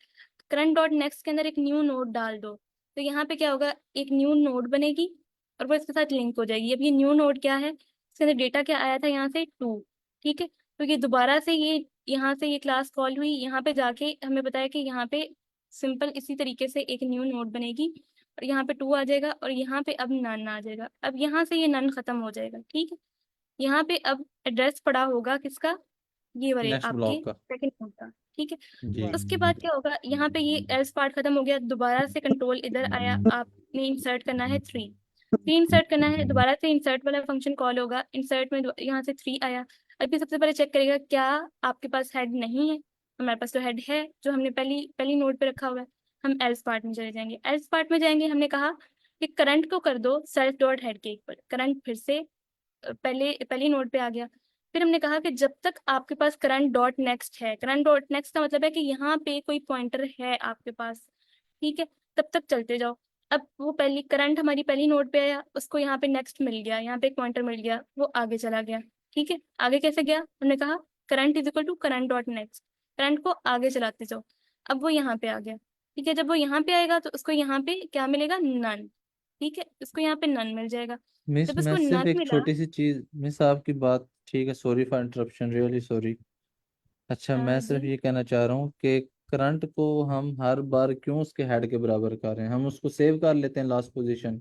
B: करंट डॉट नेक्स्ट के अंदर एक न्यू नोड डाल दो, तो यहाँ पे क्या होगा, एक न्यू नोड बनेगी और वो इसके साथ लिंक हो जाएगी। अब ये न्यू नोड क्या है, इसके अंदर डेटा क्या आया था, यहाँ से 2। ठीक है। तो ये दोबारा से ये यहाँ से ये क्लास कॉल हुई, यहाँ पे जाके हमें बताया कि यहाँ पे सिंपल इसी तरीके से एक न्यू नोड बनेगी और यहाँ पे 2 आ जाएगा और यहाँ पे अब नन आ जाएगा। अब यहाँ से ये नन खत्म हो जाएगा। ठीक है। यहाँ पे अब एड्रेस पड़ा होगा किसका, ये वाले
C: नेक्स्ट
B: आपके
C: ब्लॉक का।
B: सेकंड नोड का। ठीक है।
C: जी।
B: उसके बाद क्या होगा, यहाँ पे ये एल्स पार्ट खत्म हो गया, दोबारा से कंट्रोल इधर आया, आपने इंसर्ट करना है 3। 3 इंसर्ट करना है, दोबारा से इंसर्ट वाला फंक्शन कॉल होगा, इंसर्ट में यहाँ से 3 आया। अभी सबसे पहले चेक करेगा क्या आपके पास हेड नहीं है, हमारे पास तो हेड है जो हमने पहली पहली नोड पे रखा हुआ है। हम एल्स पार्ट में चले जाएंगे, एल्स पार्ट में जाएंगे, हमने कहा कि करंट को कर दो सेल्फ डॉट हेड के इक्वल। करंट फिर से पहले पहली नोड पे आ गया। फिर हमने कहा कि जब तक आपके पास करंट डॉट नेक्स्ट है, करंट डॉट नेक्स्ट का मतलब है कि यहाँ पे कोई पॉइंटर है आपके पास। ठीक है। तब तक चलते जाओ। अब वो पहली करंट हमारी पहली नोड पे आया, उसको यहाँ पे नेक्स्ट मिल गया, यहाँ पे एक पॉइंटर मिल गया, वो आगे चला गया। ठीक है। आगे कैसे गया, हमने कहा current is equal to current dot next, current को आगे चलाते जाओ। अब वो यहाँ पे आ गया। ठीक है। जब वो यहाँ पे आएगा तो उसको यहाँ पे क्या मिलेगा, नन। ठीक है। उसको यहाँ पे नन मिल जाएगा।
C: मिस,
B: जब
C: मैं
B: उसको
C: सिर्फ
B: नन
C: एक
B: मिला,
C: छोटी सी चीज, मिस आपकी बात ठीक है, sorry for interruption, really sorry. अच्छा, मैं
B: जी
C: सिर्फ ये कहना चाह रहा हूँ कि करंट को हम हर बार क्यों उसके हेड के बराबर कर रहे हैं? हम उसको सेव कर लेते हैं लास्ट पोजीशन।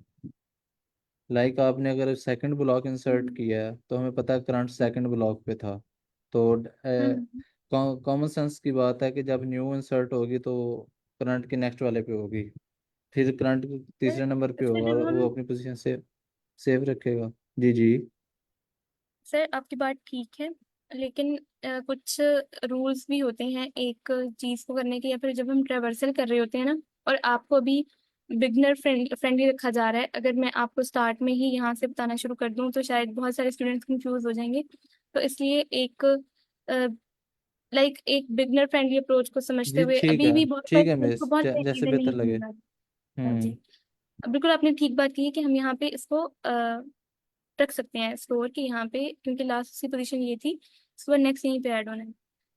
C: लाइक आपने अगर सेकंड ब्लॉक इंसर्ट
B: हम्म
C: किया है तो हमें पता है करंट सेकंड ब्लॉक पे था। तो
B: हम्म
C: कॉमन सेंस की बात है कि जब न्यू इंसर्ट होगी तो करंट के नेक्स्ट वाले पे होगी, फिर करंट
B: सर
C: तीसरे नंबर पे
B: सर
C: होगा
B: जब
C: और
B: हम
C: वो अपनी पोजीशन से सेव रखेगा। जी जी।
B: सर आपकी बात ठीक है। लेकिन कुछ रूल्स भी होते हैं एक चीज को करने के, या फिर जब हम ट्रेवर्सल कर रहे होते हैं ना, और आपको अभी बिगनर फ्रेंडली रखा जा रहा है, अगर मैं आपको स्टार्ट में ही यहाँ से बताना शुरू कर दूँ तो शायद बहुत सारे स्टूडेंट्स कंफ्यूज हो जाएंगे। तो इसलिए एक एक बिगनर फ्रेंडली अप्रोच को समझते
C: जी
B: हुए, अभी भी बहुत सारे
C: ठीक है
B: स्टूडेंट्स को
C: मिस,
B: बहुत सारी
C: जैसे
B: चीजें
C: बेहतर
B: नहीं
C: लगे।
B: समझ आ रही। हाँ जी। अब बिल्कुल आपने ठीक बात की है कि हम यहाँ पे इसको रख सकते हैं स्टोर के यहाँ पे, क्योंकि लास्ट की पोजीशन ये थी, इसके नेक्स्ट यहीं पे ऐड होना है।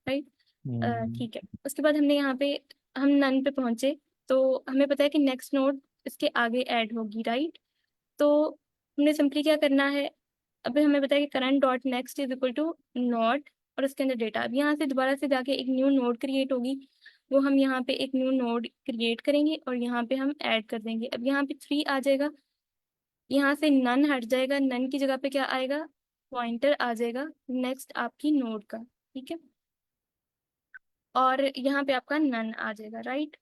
B: राइट।
C: हम्म।
B: ठीक है, उसके बाद हमने यहाँ पे, हम नन पे पहुंचे, तो हमें पता है कि नेक्स्ट नोड इसके आगे ऐड होगी। राइट। तो हमने सिंपली क्या करना है, अभी हमें पता है कि current dot next is equal to node और उसके अंदर डेटा। अब यहाँ से दोबारा से जाके एक न्यू नोड क्रिएट होगी, वो हम यहाँ पे एक न्यू नोड क्रिएट करेंगे और यहाँ पे हम ऐड कर देंगे। अब यहाँ पे 3 आ जाएगा, यहाँ से नन हट जाएगा, नन की जगह पे क्या आएगा, पॉइंटर आ जाएगा नेक्स्ट आपकी नोड का। ठीक है, और यहाँ पे आपका नन आ जाएगा। राइट।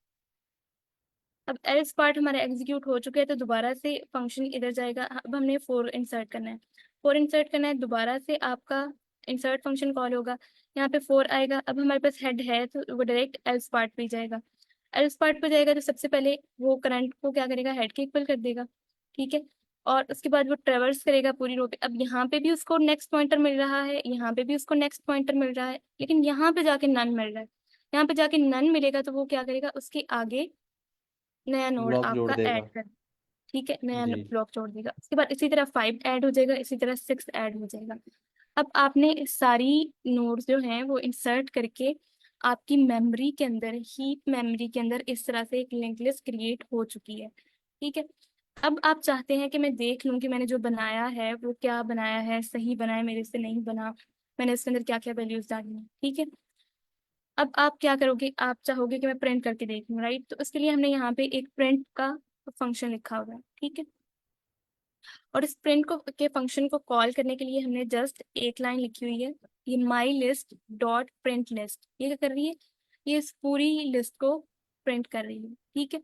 B: अब एल्स पार्ट हमारा एग्जीक्यूट हो चुका है, तो दोबारा से फंक्शन इधर जाएगा। अब हमने 4 इंसर्ट करना है, 4 इंसर्ट करना है, दोबारा से आपका इंसर्ट फंक्शन कॉल होगा, यहाँ पे 4 आएगा। अब हमारे पास हेड है तो वो डायरेक्ट एल्स पार्ट पे जाएगा। एल्स पार्ट पे जाएगा तो सबसे पहले वो करंट को क्या करेगा, हेड के इक्वल कर देगा। ठीक है, और उसके बाद वो ट्रेवर्स करेगा पूरी रो पे। अब यहाँ पे भी उसको नेक्स्ट पॉइंटर मिल रहा है, यहाँ पे भी उसको नेक्स्ट पॉइंटर मिल रहा है, लेकिन यहाँ पे जाके नन मिल रहा है। यहाँ पे जाके नन मिलेगा तो वो क्या करेगा, उसके आगे नया नोड
C: ब्लॉक जोड़
B: आपका
C: देगा।
B: ऐड कर। ठीक है, नया
C: जी।
B: ब्लॉक जोड़ देगा। उसके बाद इसी तरह 5 ऐड हो जाएगा, इसी तरह 6 ऐड हो जाएगा। अब आपने सारी नोड्स जो हैं वो इंसर्ट करके आपकी मेमोरी के अंदर, हीप मेमोरी के अंदर इस तरह से एक लिंक लिस्ट क्रिएट हो चुकी है। ठीक है, अब आप चाहते हैं कि मैं देख लूं कि मैंने जो बनाया है वो क्या बनाया है, सही बनाया मेरे से नहीं बना, मैंने इसके अंदर क्या क्या वैल्यूज डाली हैं। ठीक है, अब आप क्या करोगे, आप चाहोगे कि मैं प्रिंट करके देख लूं। राइट। तो इसके लिए हमने यहाँ पे एक प्रिंट का फंक्शन लिखा हुआ है। ठीक है, और इस प्रिंट को के फंक्शन को कॉल करने के लिए हमने जस्ट एक लाइन लिखी हुई है, ये माई लिस्ट डॉट प्रिंट लिस्ट। ये क्या कर रही है, ये इस पूरी लिस्ट को प्रिंट कर रही है। ठीक है,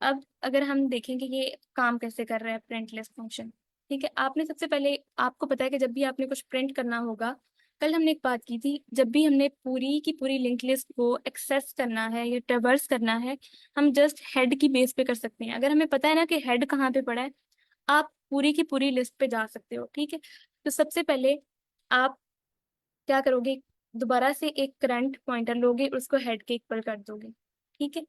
B: अब अगर हम देखेंगे ये काम कैसे कर रहा है प्रिंट लिस्ट फंक्शन। ठीक है, आपने सबसे पहले, आपको पता है कि जब भी आपने कुछ प्रिंट करना होगा, कल हमने एक बात की थी, जब भी हमने पूरी की पूरी लिंक लिस्ट को एक्सेस करना है या ट्रेवर्स करना है, हम जस्ट हेड की बेस पे कर सकते हैं। अगर हमें पता है ना कि हेड कहाँ पे पड़ा है, आप पूरी की पूरी लिस्ट पे जा सकते हो। ठीक है, तो सबसे पहले आप क्या करोगे, दोबारा से एक करंट पॉइंटर लोगे और उसको हेड के इक्वल कर दोगे। ठीक है,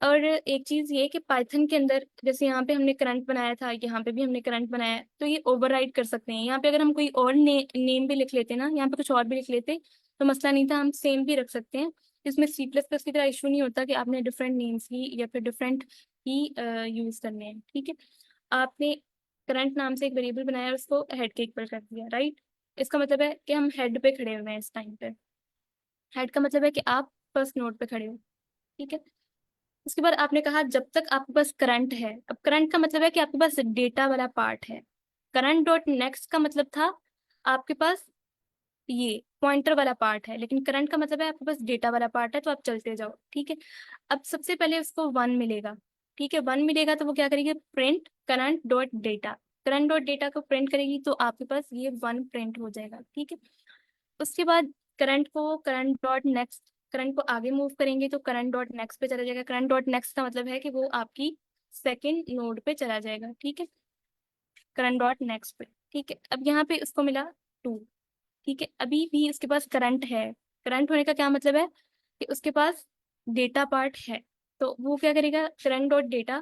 B: और एक चीज ये कि पाइथन के अंदर जैसे यहाँ पे हमने करंट बनाया था, यहाँ पे भी हमने करंट बनाया है, तो ये ओवरराइड कर सकते हैं। यहाँ पे अगर हम कोई और नेम भी लिख लेते ना, यहाँ पे कुछ और भी लिख लेते तो मसला नहीं था, हम सेम भी रख सकते हैं। इसमें सी प्लस प्लस की तरह इशू नहीं होता कि आपने डिफरेंट नेम्स ही या फिर डिफरेंट ही यूज करने हैं। ठीक है, आपने करंट नाम से एक वेरिएबल बनाया और उसको हेड के इक्वल कर दिया। राइट। इसका मतलब है कि हम हेड पे खड़े हुए हैं इस टाइम पे। हेड का मतलब है कि आप फर्स्ट नोड पे खड़े हो। ठीक है, उसके बाद आपने कहा जब तक आपके पास करंट है। अब करंट का मतलब है कि आपके पास डेटा वाला पार्ट है। करंट डॉट नेक्स्ट का मतलब था आपके पास ये पॉइंटर वाला पार्ट है, लेकिन करंट का मतलब है आपके पास डेटा वाला पार्ट है, तो आप चलते जाओ। ठीक है, अब सबसे पहले उसको 1 मिलेगा। ठीक है, 1 मिलेगा तो वो क्या करेगी, print current dot data. Current dot data को प्रिंट करेगी तो आपके पास ये 1 प्रिंट हो जाएगा। ठीक है, उसके बाद करंट डॉट नेक्स्ट, करंट को आगे मूव करेंगे तो करंट डॉट नेक्स्ट पे चला जाएगा। करंट डॉट नेक्स्ट का मतलब है कि वो आपकी सेकेंड नोड पे चला जाएगा। ठीक है, करंट डॉट नेक्स्ट पे। ठीक है, अब यहाँ पे उसको मिला 2। ठीक है, अभी भी उसके पास करंट है। करंट होने का क्या मतलब है कि उसके पास डेटा पार्ट है, तो वो क्या करेगा, करंट डॉट डेटा,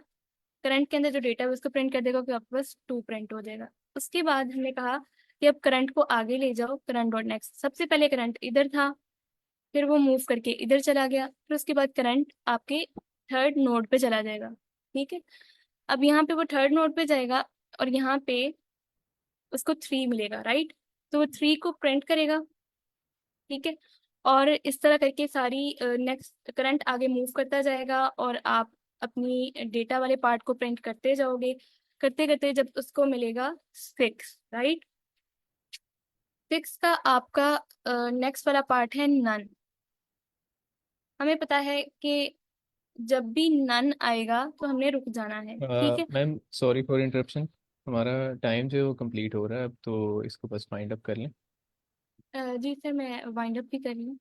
B: करंट के अंदर जो डेटा है उसको प्रिंट कर देगा, कि आपके पास 2 प्रिंट हो जाएगा। उसके बाद हमने कहा कि अब करंट को आगे ले जाओ, करंट डॉट नेक्स्ट, सबसे पहले करंट इधर था, फिर वो मूव करके इधर चला गया, फिर उसके बाद करंट आपके थर्ड नोड पे चला जाएगा। ठीक है, अब यहाँ पे वो थर्ड नोड पे जाएगा और यहाँ पे उसको 3 मिलेगा। राइट, तो वो 3 को प्रिंट करेगा। ठीक है, और इस तरह करके सारी नेक्स्ट करंट आगे मूव करता जाएगा और आप अपनी डेटा वाले पार्ट को प्रिंट करते जाओगे, करते करते जब उसको मिलेगा 6। राइट, 6 का आपका नेक्स्ट वाला पार्ट है नन। हमें पता है कि जब भी नन आएगा तो हमने रुक जाना है। ठीक है,
A: मैम सॉरी फॉर इंटरप्शन, हमारा टाइम जो है वो कंप्लीट हो रहा है अब, तो इसको बस फाइंड अप कर लें।
B: जी सर, मैं वाइंड अप भी कर रही हूँ।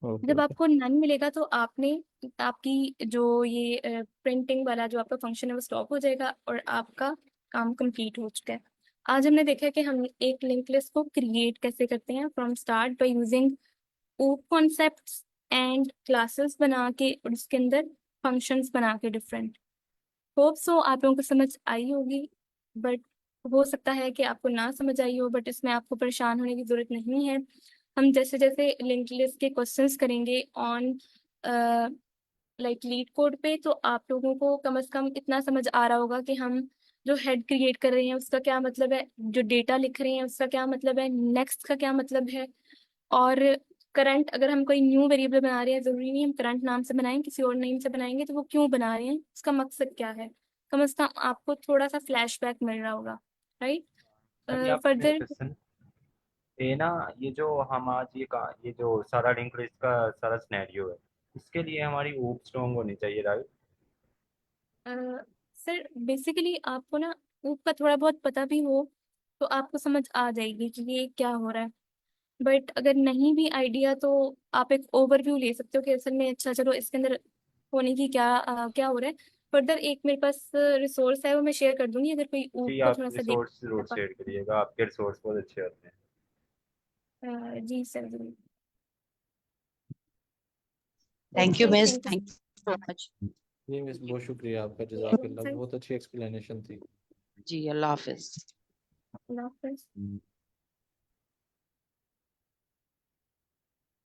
A: ओके
B: जब
A: ओके।
B: आपको नन मिलेगा तो आपने आपकी जो ये प्रिंटिंग वाला जो आपका फंक्शन है वो स्टॉप हो जाएगा और आपका काम कंप्लीट हो चुका है। आज हमने देखा है कि हम एक लिंक लिस्ट को क्रिएट कैसे करते हैं from start by using op concepts and classes बना के और उसके अंदर फंक्शंस बना के डिफरेंट। होप सो आप लोगों को समझ आई होगी, बट हो सकता है कि आपको ना समझ आई हो, बट इसमें आपको परेशान होने की जरूरत नहीं है। हम जैसे जैसे लिंक लिस्ट के क्वेश्चंस करेंगे ऑन लाइक लीड कोड पे, तो आप लोगों को कम से कम इतना समझ आ रहा होगा कि हम जो हेड क्रिएट कर रहे हैं उसका क्या मतलब है, जो डेटा लिख रहे हैं उसका क्या मतलब है, नेक्स्ट का क्या मतलब है, और करंट अगर हम कोई न्यू वेरिएबल बना रहे हैं, जरूरी नहीं हम करंट नाम से बनाएं, किसी और नेम से बनाएंगे, तो वो क्यों बना रहे हैं, उसका मकसद क्या है। कम से कम आपको थोड़ा सा फ्लैशबैक मिल रहा होगा, राइट।
E: अभी आप मेरे
B: फर्दर
E: क्वेश्चन ये ना, ये जो हम आज ये जो सारा लिंक लिस्ट का सारा सिनेरियो है, इसके लिए हमारी ऊप स्ट्रॉन्ग होनी चाहिए, राइट?
B: सर बेसिकली आपको ना ऊप का थोड़ा बहुत पता भी हो तो आपको समझ आ जाएगी कि ये क्या हो रहा है। बट अगर नहीं भी आइडिया तो आप एक ओवरव्यू ले सकते हो कि असल में अच्छा चलो इसके अंदर होने की क्या हो रहा है। फर्दर एक मेरे पास रिसोर्स है वो मैं शेयर कर दूंगी, अगर कोई ऊप
E: जी,
B: को
E: आप
B: थोड़ा सा देख।
E: रिसोर्स जरूर शेयर करिएगा, आपके रिसोर्स बहुत अच्छे होते हैं।
B: जी सर जरूर।
G: Thank you
B: okay
G: miss,
B: thank you
G: thank you so much.
C: जी मिस, बहुत शुक्रिया आपका, जज़ाकल्लाह,
B: सर।
C: बहुत अच्छी एक्सप्लेनेशन थी।
G: जी, अल्लाह हाफिज।
B: अल्लाह हाफिज।